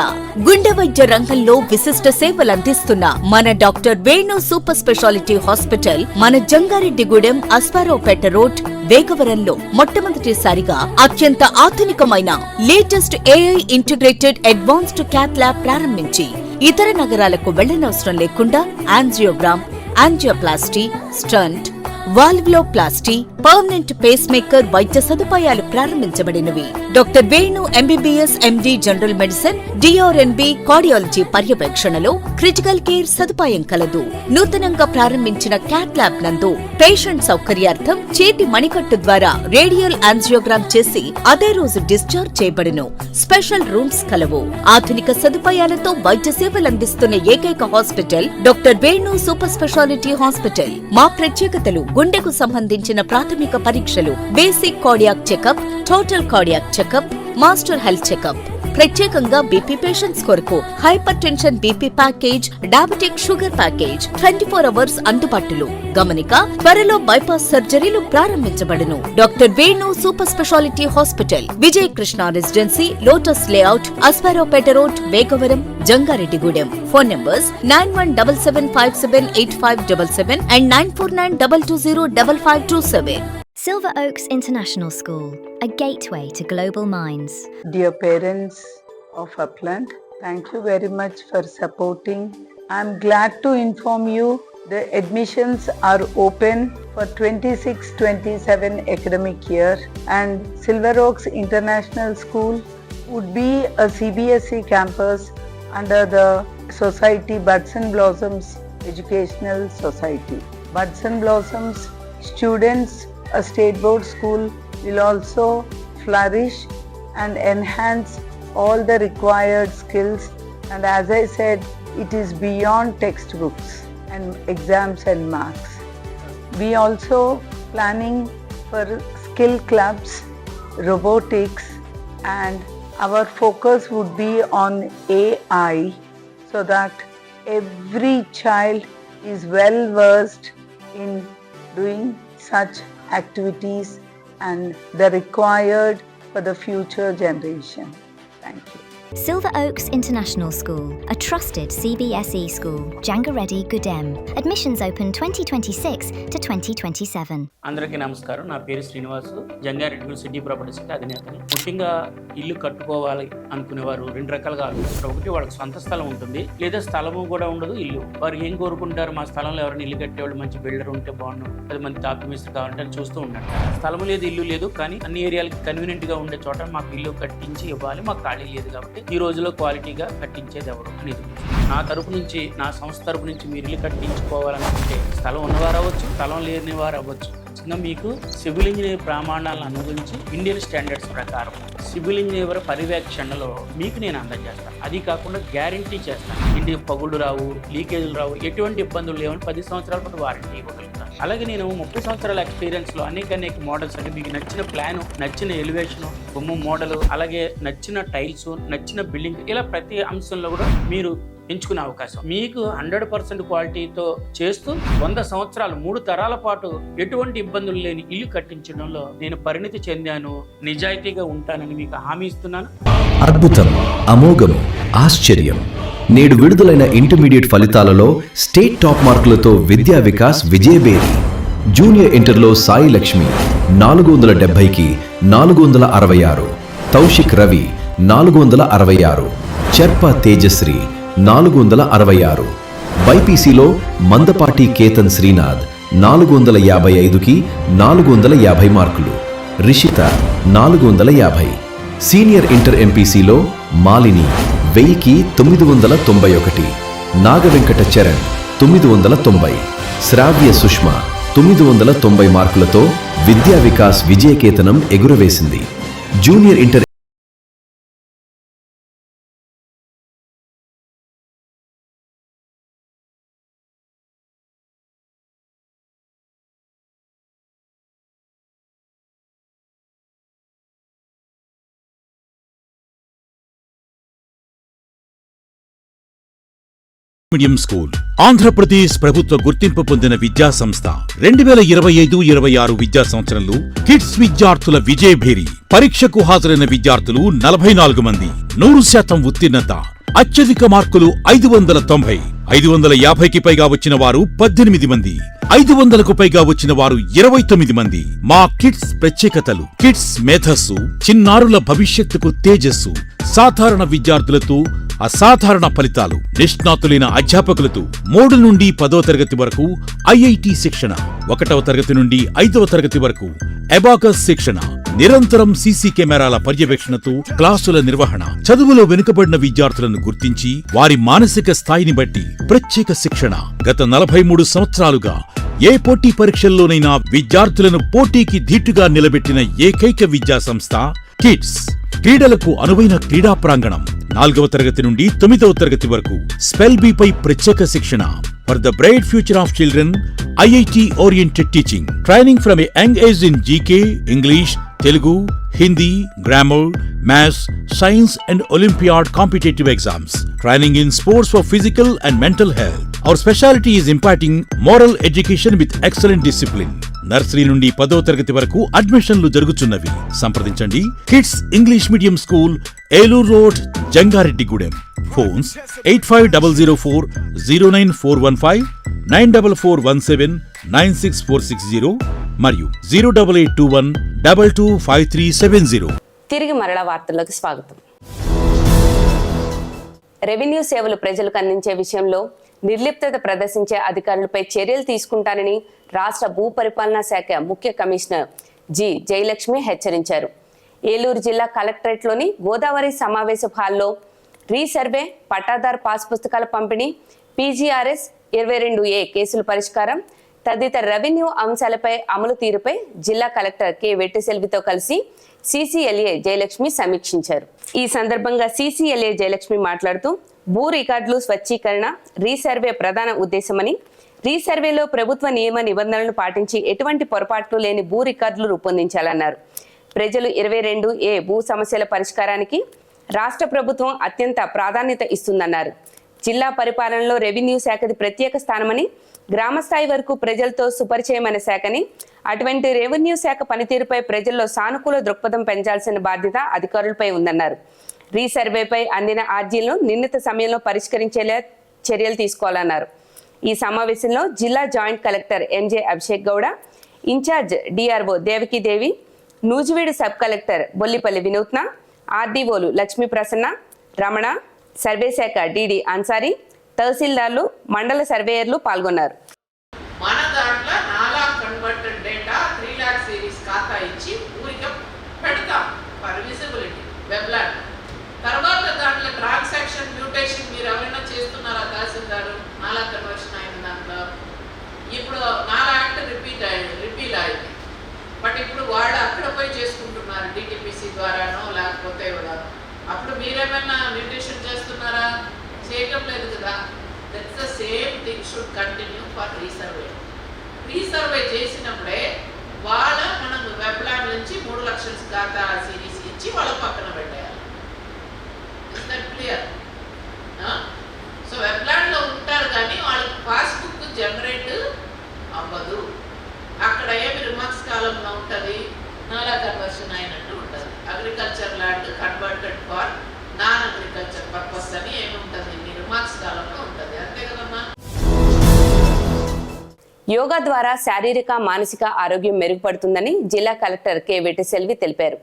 గుండె వైద్య రంగంలో విశిష్ట సేవలందిస్తున్న మన doctor Venu super speciality hospital మన జంగారెడ్డిగూడెం అశ్వారావుపేట రోడ్ వేగవరంలో మొట్టమొదటిసారిగా అత్యంత ఆధునికమైన latest AI integrated advanced cath lab ప్రారంభించి ఇతర నగరాలకు వెళ్లనవసరం లేకుండా angiogram, angioplasty, stent, valvuloplasty, permanent pacemaker వైద్య సదుపాయాలు ప్రారంభించబడినవి. Doctor Venu MBBS MD general medicine, DRNB cardiology పర్యవేక్షణలో క్రిటికల్ కేర్ సదుపాయం కలదు. నూతనంగా ప్రారంభించిన క్యాట్ ల్యాబ్ నందు పేషెంట్ సౌకర్యార్థం చేతి మణికట్టు ద్వారా రేడియల్ యాంజియోగ్రామ్ చేసి అదే రోజు డిశ్చార్జ్ చేయబడును. స్పెషల్ రూమ్స్ కలవు. ఆధునిక సదుపాయాలతో వైద్య సేవలందిస్తున్న ఏకైక hospital doctor Venu super speciality hospital. మా ప్రత్యేకతలు: గుండెకు సంబంధించిన ప్రాథమిక పరీక్షలు, basic cardiac checkup, total cardiac checkup, master health checkup. ప్రత్యేకంగా బీపీ పేషెంట్స్ కొరకు hypertension BP package, diabetic sugar package 24 hours అందుబాటులో. గమనిక: త్వరలో బైపాస్ సర్జరీలు ప్రారంభించబడును. Doctor Venu super speciality hospital, Vijaya Krishna residency, lotus layout, Aswaraopeta road, Vegavaram, Jangareddygudem. Phone numbers 9177578577 and 9492205527. Silver Oaks International School, a gateway to global minds. Dear parents of Upland, thank you very much for supporting. I'm glad to inform you the admissions are open for 26-27 academic year, and Silver Oaks International School would be a CBSE campus under the society Buds and Blossoms Educational Society. Buds and Blossoms students, a state board school, will also flourish and enhance all the required skills, and as I said, it is beyond textbooks and exams and marks. We also planning for skill clubs, robotics, and our focus would be on AI, so that every child is well versed in doing such activities and the required for the future generation. Thank you. Silver Oaks International School, a trusted CBSE school, Jangareddy Gudem. Admissions open 2026 to 2027. అందరికీ నమస్కారం. నా పేరు Srinivasu, Jangareddy city ప్రాపర్టీస్కి అధినేతని. ముఖ్యంగా ఇల్లు కట్టుకోవాలి అనుకునేవారు రెండు రకాలుగా ఆలోచిస్తారు. ఒకటి, వాళ్ళకి సొంత స్థలం ఉంటుంది, లేదా స్థలము కూడా ఉండదు, ఇల్లు. వారు ఏం కోరుకుంటారు? మా స్థలంలో ఎవరైనా ఇల్లు కట్టేవాళ్ళు మంచి బిల్డర్ ఉంటే బాగున్నాం, 10 మంది తాపి మిస్త్రి కావాలంటే చూస్తూ ఉంటారు. స్థలము లేదు, ఇల్లు లేదు, కానీ అన్ని ఏరియాలకి కన్వీనియంట్ గా ఉండే చోట మాకు ఇల్లు కట్టించి ఇవ్వాలి, మాకు ఖాళీ లేదు కాబట్టి ఈ రోజులో క్వాలిటీగా కట్టించేది ఎవరు అనేది. నా తరపు నుంచి, నా సంస్థ తరపు నుంచి మీరు ఇల్లు కట్టించుకోవాలనుకుంటే స్థలం ఉన్నవారు అవ్వచ్చు, స్థలం లేని వారు అవ్వచ్చు. మీకు సివిల్ ఇంజనీర్ ప్రమాణాలను అనుగురించి ఇండియన్ స్టాండర్డ్స్ ప్రకారం సివిల్ ఇంజనీర్ పర్యవేక్షణలో మీకు నేను అందజేస్తాను. అది కాకుండా గ్యారంటీ చేస్తాను, ఇంటికి పగుళ్ళు రావు, లీకేజీలు రావు, ఎటువంటి ఇబ్బందులు లేవని 10 సంవత్సరాల పాటు వారంటీ ఇవ్వగలుగుతాను. అలాగే నేను 30 సంవత్సరాల ఎక్స్పీరియన్స్లో అనేక మోడల్స్ అంటే మీకు నచ్చిన ప్లాను, నచ్చిన ఎలివేషను, బొమ్మ మోడల్, అలాగే నచ్చిన టైల్స్, నచ్చిన బిల్డింగ్, ఇలా ప్రతి అంశంలో కూడా మీరు ఎంచుకునే అవకాశం. మీకు 100% క్వాలిటీతో చేస్తూ 100 సంవత్సరాలు 3 తరాల పాటు ఎటువంటి ఇబ్బందులు లేని ఇల్లు కట్టించడంలో నేను పరిణితి చెందాను, నిజాయితీగా ఉంటానని మీకు హామీ ఇస్తున్నాను. అద్భుతం, అమోఘం, ఆశ్చర్యం. నేడు విడుదలైన ఇంటర్మీడియట్ ఫలితాలలో స్టేట్ టాప్ మార్కులతో విద్యా వికాస్ విజయబేరి. జూనియర్ ఇంటర్లో సాయి లక్ష్మి 470కి 466, తౌషిక్ రవి 466, చర్ప తేజశ్రీ 466, బైపీసీలో మందపాటి కేతన్ శ్రీనాథ్ 455కి 450 మార్కులు, రిషిత 450, సీనియర్ ఇంటర్ ఎంపీసీలో మాలిని 1000కి 991, నాగవెంకట చరణ్ 990, శ్రావ్య సుష్మ 990 మార్కులతో విద్యా వికాస్ విజయకేతనం ఎగురవేసింది. Junior inter medium school Andhra Pradesh ప్రభుత్వ గుర్తింపు పొందిన విద్యా సంస్థ 2025-26 విద్యా సంవత్సరంలో కిడ్స్ విద్యార్థుల విజయభేరి పరీక్షకు హాజరైన విద్యార్థులు 44 మంది 100% ఉత్తీర్ణత అత్యధిక మార్కులు 590 550కి పైగా వచ్చిన వారు 18 మంది 500కు పైగా వచ్చిన వారు 29 మంది. మా కిడ్స్ ప్రత్యేకతలు కిడ్స్ మేధస్సు చిన్నారుల భవిష్యత్తుకు తేజస్సు సాధారణ విద్యార్థులతో అసాధారణ ఫలితాలు నిష్ణాతులైన అధ్యాపకులతో 3 నుండి 10వ తరగతి వరకు ఐఐటి శిక్షణ 1వ తరగతి నుండి 5వ తరగతి వరకు అబాకస్ శిక్షణ నిరంతరం సీసీ కెమెరాల పర్యవేక్షణతో క్లాసుల నిర్వహణ చదువులో వెనుకబడిన విద్యార్థులను గుర్తించి వారి మానసిక స్థాయిని బట్టి ప్రత్యేక శిక్షణ గత 43 సంవత్సరాలుగా ఏ పోటీ పరీక్షల్లోనైనా విద్యార్థులను పోటీకి ధీటుగా నిలబెట్టిన ఏకైక విద్యా సంస్థ కిడ్స్ క్రీడలకు అనువైన క్రీడా ప్రాంగణం 4వ తరగతి నుండి 9వ తరగతి వరకు స్పెల్ బి పై ప్రత్యేక శిక్షణ for the bright future of children IIT oriented teaching training from a young age in GK English Telugu, Hindi, grammar, maths, science and Olympiad competitive exams. Training in sports for physical and mental health. Our specialty is imparting moral education with excellent discipline. Nursery నుండి 10వ తరగతి వరకు అడ్మిషన్లు జరుగుతున్నవి. సంప్రదించండి kids English medium school Eluru road Jangareddygudem. Phones 8500409415 94417 96460 మరియు 08821225370. తిరిగి మరలా వార్తలకు స్వాగతం. రెవెన్యూ సేవలు ప్రజలకు అందించే విషయంలో నిర్లిప్తత ప్రదర్శించే అధికారులపై చర్యలు తీసుకుంటానని రాష్ట్ర భూ పరిపాలనా శాఖ ముఖ్య కమిషనర్ జి జయలక్ష్మి హెచ్చరించారు. ఏలూరు జిల్లా కలెక్టరేట్లోని గోదావరి సమావేశ హాల్లో రీసర్వే పట్టాదారు పాస్ పుస్తకాల పంపిణీ పీజీఆర్ఎస్ 22A కేసుల పరిష్కారం తదితర రెవెన్యూ అంశాలపై అమలు తీరుపై జిల్లా కలెక్టర్ కె వెట్టిసెల్వితో కలిసి సీసీఎల్ఏ జయలక్ష్మి సమీక్షించారు. ఈ సందర్భంగా సీసీఎల్ఏ జయలక్ష్మి మాట్లాడుతూ భూ రికార్డులు స్వచ్ఛీకరణ రీసర్వే ప్రధాన ఉద్దేశమని రీసర్వేలో ప్రభుత్వ నియమ నిబంధనలను పాటించి ఎటువంటి పొరపాట్లు లేని భూ రికార్డులు రూపొందించాలన్నారు. ప్రజలు 22A భూ సమస్యల పరిష్కారానికి రాష్ట్ర ప్రభుత్వం అత్యంత ప్రాధాన్యత ఇస్తుందన్నారు. జిల్లా పరిపాలనలో రెవెన్యూ శాఖది ప్రత్యేక స్థానమని గ్రామ స్థాయి వరకు ప్రజలతో సుపరిచయమైన శాఖని అటువంటి రెవెన్యూ శాఖ పనితీరుపై ప్రజల్లో సానుకూల దృక్పథం పెంచాల్సిన బాధ్యత అధికారులపై ఉందన్నారు. రీసర్వేపై అందిన ఆర్జీలను నిర్ణీత సమయంలో పరిష్కరించేలా చర్యలు తీసుకోవాలన్నారు. ఈ సమావేశంలో జిల్లా joint collector MJ Abhishek Gowda, in charge DRO Devakidevi, Nuzvid sub collector Bollipalli Vinutna, ఆర్డీఓలు లక్ష్మీ ప్రసన్న, రమణ, సర్వే శాఖ డిడి అన్సారీ, తహసీల్దార్లు, మండల సర్వేయర్లు పాల్గొన్నారు. మన దాంట్లో నాలా కన్వర్టెడ్ డేటా 3 lakh సిరీస్ ఖాతా ఇచ్చి ఊరికే పెడతాం ఫర్ విజిబిలిటీ వెబ్లాట్. తర్వాత దాంట్లో ట్రాన్సాక్షన్ మ్యూటేషన్ మీరు ఎవరైనా చేస్తున్నారా తహసీల్దారు నాలా కన్వర్షన్ అయిన దాంట్లో ఇప్పుడు నాలా యాక్ట్ రిపీల్ అయింది. బట్ ఇప్పుడు వాళ్ళు అక్కడ పోయి చేసుకుంటున్నారు డిటిపిసి ద్వారానో లేకపోతే అప్పుడు మీరేమైనా మ్యూటేషన్ చేస్తున్నారా? చేయటం లేదు కదా. That's the same thing should continue for resurvey. Resurvey చేసినప్పుడే మనం వెబ్లాన్ నుంచి 3 లక్షల ఖాతా సిరీస్ ఇచ్చి వాళ్ళ పక్కన పెట్టేయాలి. Is that clear? సో వెబ్లాన్లో ఉంటారు కానీ వాళ్ళకి పాస్బుక్ జనరేట్ అవ్వదు. అక్కడ ఏమి రిమార్క్స్ కాలంలో ఉంటుంది, నాలా కన్వర్షన్ అయినట్టు ఉంటుంది. Agriculture land converted for non agriculture purpose అని ఏముంటుంది, రిమార్క్స్ కాలంలో ఉంటుంది. అంతే కదమ్మా. యోగా ద్వారా శారీరక మానసిక ఆరోగ్యం మెరుగుపడుతుందని జిల్లా కలెక్టర్ కె వెట్టిసెల్వి తెలిపారు.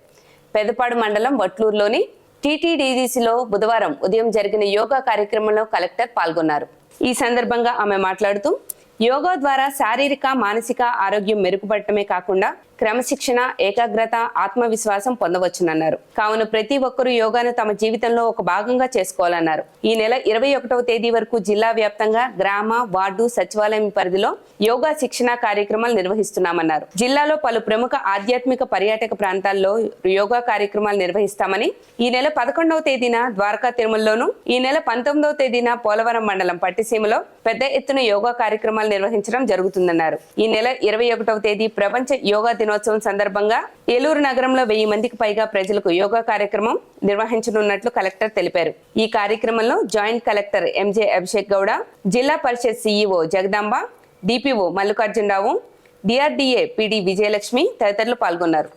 పెదపాడు మండలం వట్లూరులోని టీటీడీసీలో బుధవారం ఉదయం జరిగిన యోగా కార్యక్రమంలో కలెక్టర్ పాల్గొన్నారు. ఈ సందర్భంగా ఆమె మాట్లాడుతూ యోగా ద్వారా శారీరక మానసిక ఆరోగ్యం మెరుగుపడటమే కాకుండా క్రమశిక్షణ, ఏకాగ్రత, ఆత్మవిశ్వాసం పొందవచ్చునన్నారు. కావున ప్రతి ఒక్కరూ యోగాను తమ జీవితంలో ఒక భాగంగా చేసుకోవాలన్నారు. ఈ నెల 21వ తేదీ వరకు జిల్లా వ్యాప్తంగా గ్రామ, వార్డు, సచివాలయం పరిధిలో యోగా శిక్షణ కార్యక్రమాలు నిర్వహిస్తున్నామన్నారు. జిల్లాలో పలు ప్రముఖ ఆధ్యాత్మిక పర్యాటక ప్రాంతాల్లో యోగా కార్యక్రమాలు నిర్వహిస్తామని, ఈ నెల 11వ తేదీన ద్వారకా తిరుమలలోను, ఈ నెల 19వ తేదీన పోలవరం మండలం పట్టిసీమలో పెద్ద ఎత్తున యోగా కార్యక్రమాలు నిర్వహించడం జరుగుతుందన్నారు. ఈ నెల 21వ తేదీ ప్రపంచ యోగా దినోత్సవం దినోత్సవం సందర్భంగా ఏలూరు నగరంలో 1000 మందికి పైగా ప్రజలకు యోగా కార్యక్రమం నిర్వహించనున్నట్లు కలెక్టర్ తెలిపారు. ఈ కార్యక్రమంలో joint collector MJ Abhishek Gowda, Zilla Parishad CEO Jagadamba, DPO Mallikarjunarao, DRDA PD Vijayalakshmi తదితరులు పాల్గొన్నారు.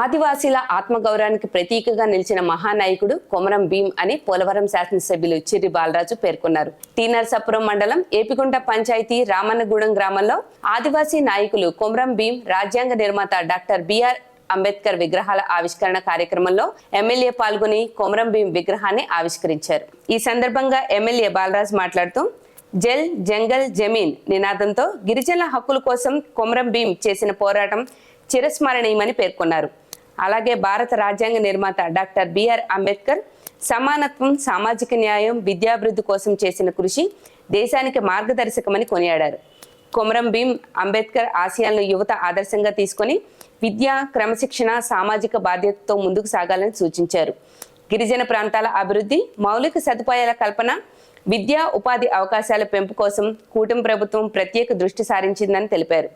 ఆదివాసీల ఆత్మగౌరవానికి ప్రతీకగా నిలిచిన మహానాయకుడు కొమరం భీం అని పోలవరం శాసనసభ్యులు చిర్రి బాలరాజు పేర్కొన్నారు. టీ నరసాపురం మండలం ఏపిగుంట పంచాయతీ రామన్నగూడెం గ్రామంలో ఆదివాసీ నాయకులు కొమరం భీం, రాజ్యాంగ నిర్మాత డాక్టర్ బిఆర్ అంబేద్కర్ విగ్రహాల ఆవిష్కరణ కార్యక్రమంలో ఎమ్మెల్యే పాల్గొని కొమరం భీం విగ్రహాన్ని ఆవిష్కరించారు. ఈ సందర్భంగా ఎమ్మెల్యే బాలరాజు మాట్లాడుతూ జల్ జంగల్ జమీన్ నినాదంతో గిరిజనుల హక్కుల కోసం కొమరం భీం చేసిన పోరాటం చిరస్మరణీయమని పేర్కొన్నారు. అలాగే భారత రాజ్యాంగ నిర్మాత డాక్టర్ బిఆర్ అంబేద్కర్ సమానత్వం, సామాజిక న్యాయం, విద్యాభివృద్ధి కోసం చేసిన కృషి దేశానికి మార్గదర్శకమని కొనియాడారు. కొమరం భీం అంబేద్కర్ ఆశయాలను యువత ఆదర్శంగా తీసుకొని విద్య, క్రమశిక్షణ, సామాజిక బాధ్యతతో ముందుకు సాగాలని సూచించారు. గిరిజన ప్రాంతాల అభివృద్ధి, మౌలిక సదుపాయాల కల్పన, విద్యా ఉపాధి అవకాశాల పెంపు కోసం కూటమి ప్రభుత్వం ప్రత్యేక దృష్టి సారించిందని తెలిపారు.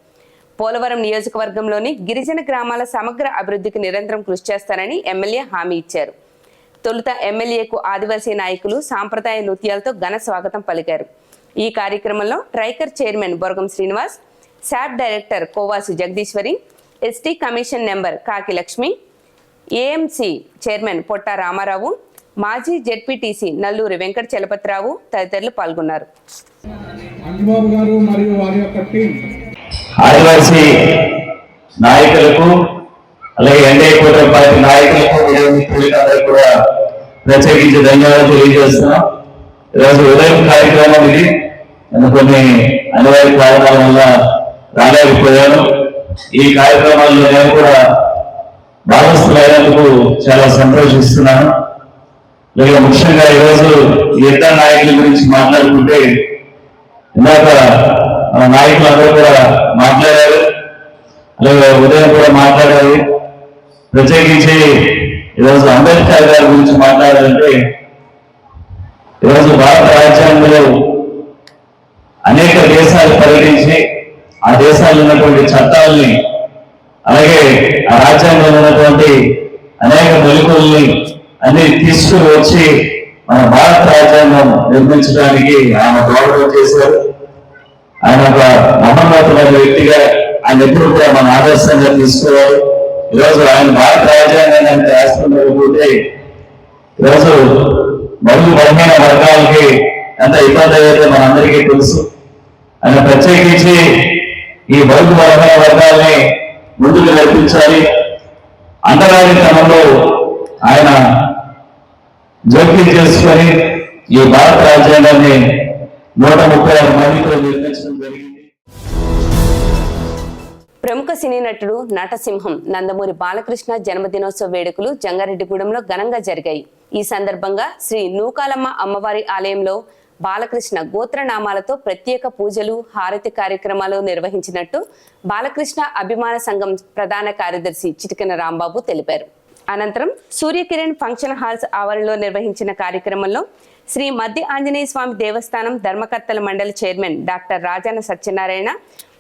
పోలవరం నియోజకవర్గంలోని గిరిజన గ్రామాల సమగ్ర అభివృద్ధికి నిరంతరం కృషి చేస్తారని ఎమ్మెల్యే హామీ ఇచ్చారు. తొలుత ఎమ్మెల్యేకు ఆదివాసీ నాయకులు సాంప్రదాయ నృత్యాలతో ఘన స్వాగతం పలికారు. ఈ కార్యక్రమంలో TRICOR chairman Boragam Srinivas, SAAP director Kovasu Jagadeeswari, ST commission member Kaki Lakshmi, AMC chairman పొట్ట రామారావు, మాజీ జెడ్పీటీసీ నల్లూరి వెంకట చలపతిరావు తదితరులు పాల్గొన్నారు. ఆదివాసీ నాయకులకు అలాగే ఎన్డీఏ కూటమి పార్టీ నాయకులకు అందరికీ కూడా ప్రత్యేకించి ధన్యవాదాలు తెలియజేస్తున్నాం. ఈరోజు ఉదయం కార్యక్రమం ఇది, కొన్ని అనివార్య కారణాల వల్ల రాలేకపోయాను. ఈ కార్యక్రమాల్లో నేను కూడా భాగస్థులైనందుకు చాలా సంతోషిస్తున్నాను. అలాగే ముఖ్యంగా ఈరోజు ఇద్దరు నాయకుల గురించి మాట్లాడుకుంటే ఇందాక నాయకులందరూ కూడా మాట్లాడారు, అలాగే ఉదయం కూడా మాట్లాడారు. ప్రత్యేకించి ఈరోజు అంబేద్కర్ గారి గురించి మాట్లాడాలంటే ఈరోజు భారత రాజ్యాంగంలో అనేక దేశాలు పర్యటించి ఆ దేశాల్లో ఉన్నటువంటి చట్టాలని అలాగే ఆ రాజ్యాంగంలో ఉన్నటువంటి అనేక మెలుకుల్ని అన్ని తీసుకుని వచ్చి మన భారత రాజ్యాంగం నిర్మించడానికి ఆయన దోహదం చేశారు. ఆయన ఒక మహోన్నతమైన వ్యక్తిగా ఆయన ఎప్పుడు కూడా మన ఆదర్శంగా తీసుకోవాలి. ఈరోజు ఆయన భారత రాజ్యాంగాన్ని రాసుకుంటే ఈరోజు బడుగు బలమైన వర్గాలకి ఎంత ఇబ్బంది అయితే మనందరికీ తెలుసు. ఆయన ప్రత్యేకించి ఈ బడుగు బలమైన వర్గాల్ని ముందుకు నడిపించాలి. అంటరానితనంలో ఆయన జోక్యం చేసుకొని ఈ భారత రాజ్యాంగాన్ని 136 మందితో నిర్మించడం జరిగింది. ప్రముఖ సినీ నటుడు నటసింహం నందమూరి బాలకృష్ణ జన్మదినోత్సవ వేడుకలు జంగారెడ్డిగూడెంలో ఘనంగా జరిగాయి. ఈ సందర్భంగా శ్రీ నూకాలమ్మ అమ్మవారి ఆలయంలో బాలకృష్ణ గోత్రనామాలతో ప్రత్యేక పూజలు, హారతి కార్యక్రమాలు నిర్వహించినట్టు బాలకృష్ణ అభిమాన సంఘం ప్రధాన కార్యదర్శి చిటికెన రాంబాబు తెలిపారు. అనంతరం సూర్యకిరణ్ ఫంక్షన్ హాల్స్ ఆవరణలో నిర్వహించిన కార్యక్రమంలో శ్రీ మధ్య ఆంజనేయ స్వామి దేవస్థానం ధర్మకర్తల మండలి చైర్మన్ డాక్టర్ రాజాన సత్యనారాయణ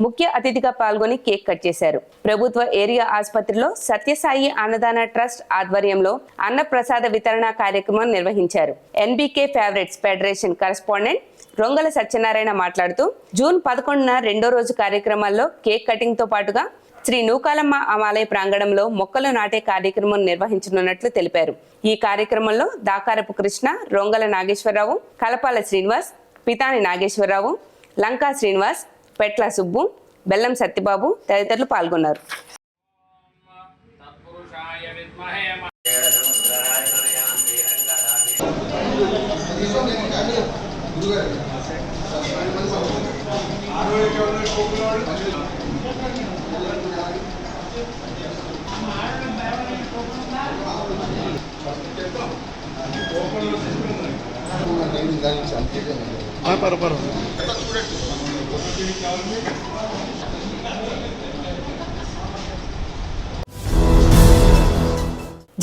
ముఖ్య అతిథిగా పాల్గొని కేక్ కట్ చేశారు. ప్రభుత్వ ఏరియా ఆసుపత్రిలో సత్యసాయి అన్నదాన ట్రస్ట్ ఆధ్వర్యంలో అన్న ప్రసాద వితరణ కార్యక్రమం నిర్వహించారు. NBK favourites federation correspondent Rongala Satyanarayana మాట్లాడుతూ జూన్ 11న రెండో రోజు కార్యక్రమాల్లో కేక్ కటింగ్ తో పాటుగా శ్రీ నూకాలమ్మ ఆలయ ప్రాంగణంలో మొక్కలు నాటే కార్యక్రమం నిర్వహించనున్నట్లు తెలిపారు. ఈ కార్యక్రమంలో దాకారపు కృష్ణ, రొంగల నాగేశ్వరరావు, కలపాల శ్రీనివాస్, పితాని నాగేశ్వరరావు, లంకా శ్రీనివాస్, పెట్ల సుబ్బు, బెల్లం సత్యబాబు తదితరులు పాల్గొన్నారు.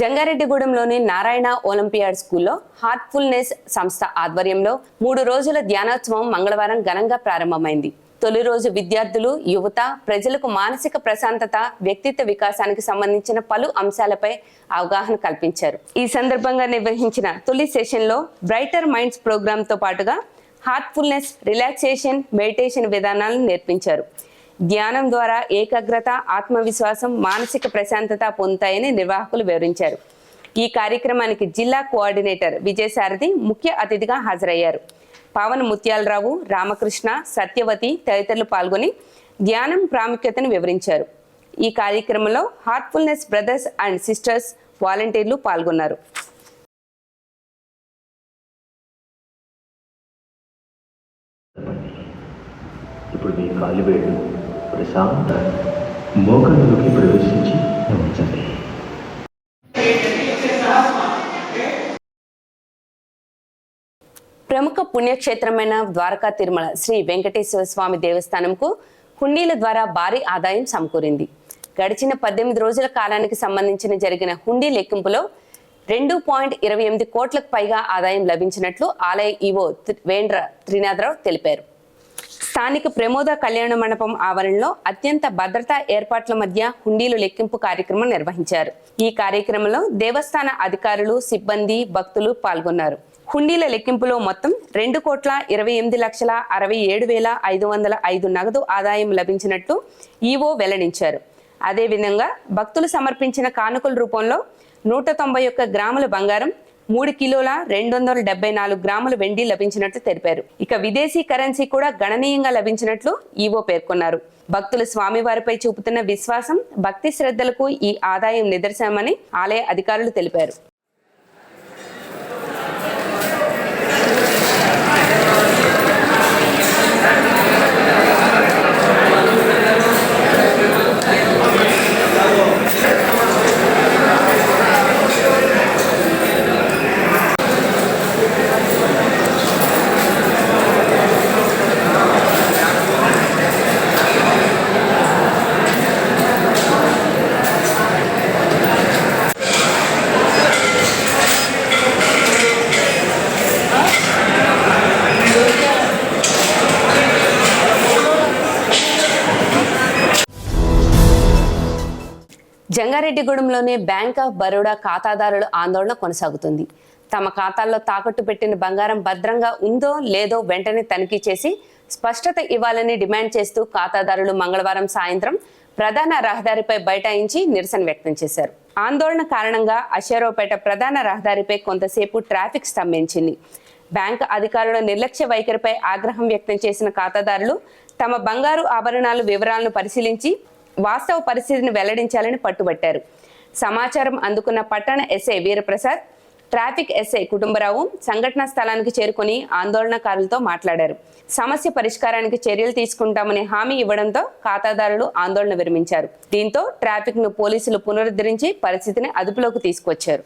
జంగారెడ్డిగూడెంలోని నారాయణ ఒలింపియాడ్ స్కూల్లో హార్ట్ఫుల్నెస్ సంస్థ ఆధ్వర్యంలో 3 రోజుల ధ్యానోత్సవం మంగళవారం ఘనంగా ప్రారంభమైంది. తొలి రోజు విద్యార్థులు, యువత, ప్రజలకు మానసిక ప్రశాంతత, వ్యక్తిత్వ వికాసానికి సంబంధించిన పలు అంశాలపై అవగాహన కల్పించారు. ఈ సందర్భంగా నిర్వహించిన తొలి సెషన్లో బ్రైటర్ మైండ్స్ ప్రోగ్రాంతో పాటుగా హార్ట్ఫుల్నెస్, రిలాక్సేషన్, మెడిటేషన్ విధానాలను నేర్పించారు. ధ్యానం ద్వారా ఏకాగ్రత, ఆత్మవిశ్వాసం, మానసిక ప్రశాంతత పొందుతాయని నిర్వాహకులు వివరించారు. ఈ కార్యక్రమానికి జిల్లా కోఆర్డినేటర్ విజయసారథి ముఖ్య అతిథిగా హాజరయ్యారు. పావన ముత్యాలరావు, రామకృష్ణ, సత్యవతి తదితరులు పాల్గొని ధ్యానం ప్రాముఖ్యతను వివరించారు. ఈ కార్యక్రమంలో హార్ట్ఫుల్నెస్ బ్రదర్స్ అండ్ సిస్టర్స్ వాలంటీర్లు పాల్గొన్నారు. ఇప్పుడు మీ కాలి వేళ్ళు ప్రశాంత మోకాళ్ళలోకి ప్రవేశించి ఉంచండి. ప్రముఖ పుణ్యక్షేత్రమైన ద్వారకా తిరుమల శ్రీ వెంకటేశ్వర స్వామి దేవస్థానంకు హుండీల ద్వారా భారీ ఆదాయం సమకూరింది. గడిచిన 18 రోజుల కాలానికి సంబంధించిన జరిగిన హుండీ లెక్కింపులో 2.28 కోట్లకు పైగా ఆదాయం లభించినట్లు ఆలయ ఈవో వేండ్ర త్రినాథరావు తెలిపారు. స్థానిక ప్రమోద కళ్యాణ మండపం ఆవరణలో అత్యంత భద్రతా ఏర్పాట్ల మధ్య హుండీలు లెక్కింపు కార్యక్రమం నిర్వహించారు. ఈ కార్యక్రమంలో దేవస్థాన అధికారులు, సిబ్బంది, భక్తులు పాల్గొన్నారు. హుండీల లెక్కింపులో మొత్తం 2,28,67,505 నగదు ఆదాయం లభించినట్లు ఈవో వెల్లడించారు. అదేవిధంగా భక్తులు సమర్పించిన కానుకల రూపంలో 191 గ్రాముల బంగారం, 3 కిలోల 274 గ్రాముల వెండి లభించినట్లు తెలిపారు. ఇక విదేశీ కరెన్సీ కూడా గణనీయంగా లభించినట్లు ఈవో పేర్కొన్నారు. భక్తులు స్వామివారిపై చూపుతున్న విశ్వాసం, భక్తి శ్రద్ధలకు ఈ ఆదాయం నిదర్శనమని ఆలయ అధికారులు తెలిపారు. జంగారెడ్డిగూడెంలోని బ్యాంక్ ఆఫ్ బరోడా ఖాతాదారుల ఆందోళన కొనసాగుతుంది. తమ ఖాతాల్లో తాకట్టు పెట్టిన బంగారం భద్రంగా ఉందో లేదో వెంటనే తనిఖీ చేసి స్పష్టత ఇవ్వాలని డిమాండ్ చేస్తూ ఖాతాదారులు మంగళవారం సాయంత్రం ప్రధాన రహదారిపై బైఠాయించి నిరసన వ్యక్తం చేశారు. ఆందోళన కారణంగా అషేరావుపేట ప్రధాన రహదారిపై కొంతసేపు ట్రాఫిక్ స్తంభించింది. బ్యాంకు అధికారుల నిర్లక్ష్య వైఖరిపై ఆగ్రహం వ్యక్తం చేసిన ఖాతాదారులు తమ బంగారు ఆభరణాల వివరాలను పరిశీలించి వాస్తవ పరిస్థితిని వెల్లడించాలని పట్టుబట్టారు. సమాచారం అందుకున్న పట్టణ SI Veeraprasad, traffic SI Kutumbarao సంఘటనా స్థలానికి చేరుకుని ఆందోళనకారులతో మాట్లాడారు. సమస్య పరిష్కారానికి చర్యలు తీసుకుంటామని హామీ ఇవ్వడంతో ఖాతాదారులు ఆందోళన విరమించారు. దీంతో ట్రాఫిక్ ను పోలీసులు పునరుద్ధరించి పరిస్థితిని అదుపులోకి తీసుకొచ్చారు.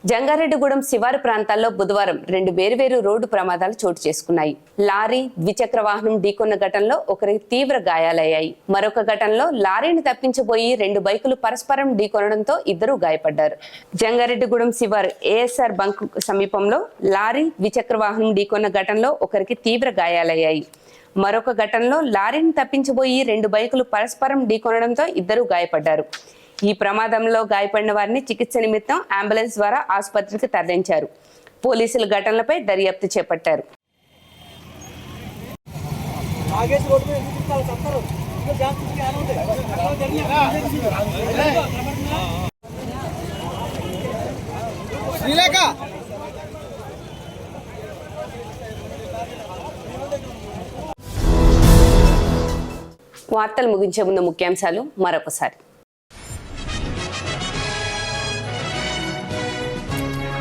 జంగారెడ్డిగూడెం శివారు ప్రాంతాల్లో బుధవారం 2 వేర్వేరు రోడ్డు ప్రమాదాలు చోటు చేసుకున్నాయి. లారీ ద్విచక్ర వాహనం ఢీకొన్న ఘటనలో ఒకరికి తీవ్ర గాయాలయ్యాయి. మరొక ఘటనలో లారీని తప్పించబోయి 2 బైకులు పరస్పరం ఢీకొనడంతో 2 గాయపడ్డారు. జంగారెడ్డిగూడెం శివారు ఏఎస్ఆర్ బంక్ సమీపంలో లారీ ద్విచక్ర వాహనం ఢీకొన్న ఘటనలో ఒకరికి తీవ్ర గాయాలయ్యాయి. మరొక ఘటనలో లారీని తప్పించబోయి 2 బైకులు పరస్పరం ఢీకొనడంతో 2 గాయపడ్డారు. ఈ ప్రమాదంలో గాయపడిన వారిని చికిత్స నిమిత్తం అంబులెన్స్ ద్వారా ఆసుపత్రికి తరలించారు. పోలీసులు ఘటనలపై దర్యాప్తు చేపట్టారు. వార్తలు ముగించే ముందు ముఖ్యాంశాలు మరొకసారి.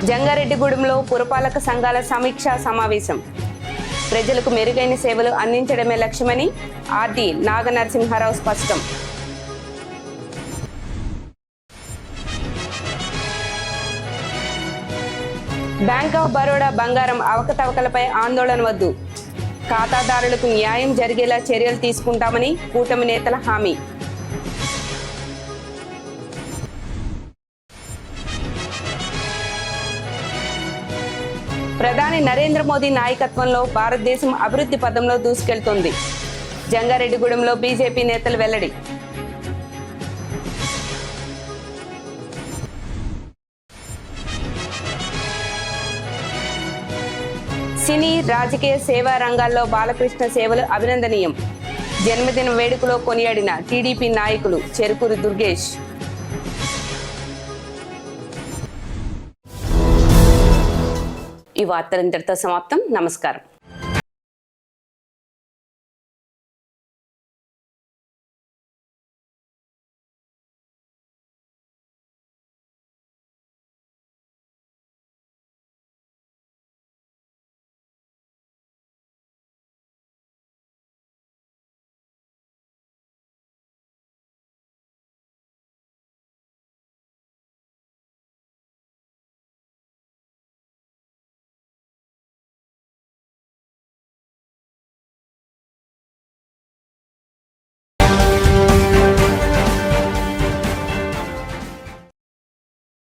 జంగారెడ్డిగూడెంలో పురపాలక సంఘాల సమీక్షా సమావేశం. ప్రజలకు మెరుగైన సేవలు అందించడమే లక్ష్యమని ఆర్డీ నాగనరసింహారావు స్పష్టం. బ్యాంక్ ఆఫ్ బరోడా బంగారం అవకతవకలపై ఆందోళన వద్దు, ఖాతాదారులకు న్యాయం జరిగేలా చర్యలు తీసుకుంటామని కూటమి నేతల హామీ. ప్రధాని నరేంద్ర మోదీ నాయకత్వంలో భారతదేశం అభివృద్ధి పథంలో దూసుకెళ్తోంది. జంగారెడ్డిగూడెంలో బీజేపీ నేతలు వెల్లడి. సినీ, రాజకీయ, సేవా రంగాల్లో బాలకృష్ణ సేవలు అభినందనీయం. జన్మదిన వేడుకలో కొనియాడిన టీడీపీ నాయకులు చెరుకూరి దుర్గేష్. ఈ వార్తలు ఇంతటితో సమాప్తం. నమస్కారం.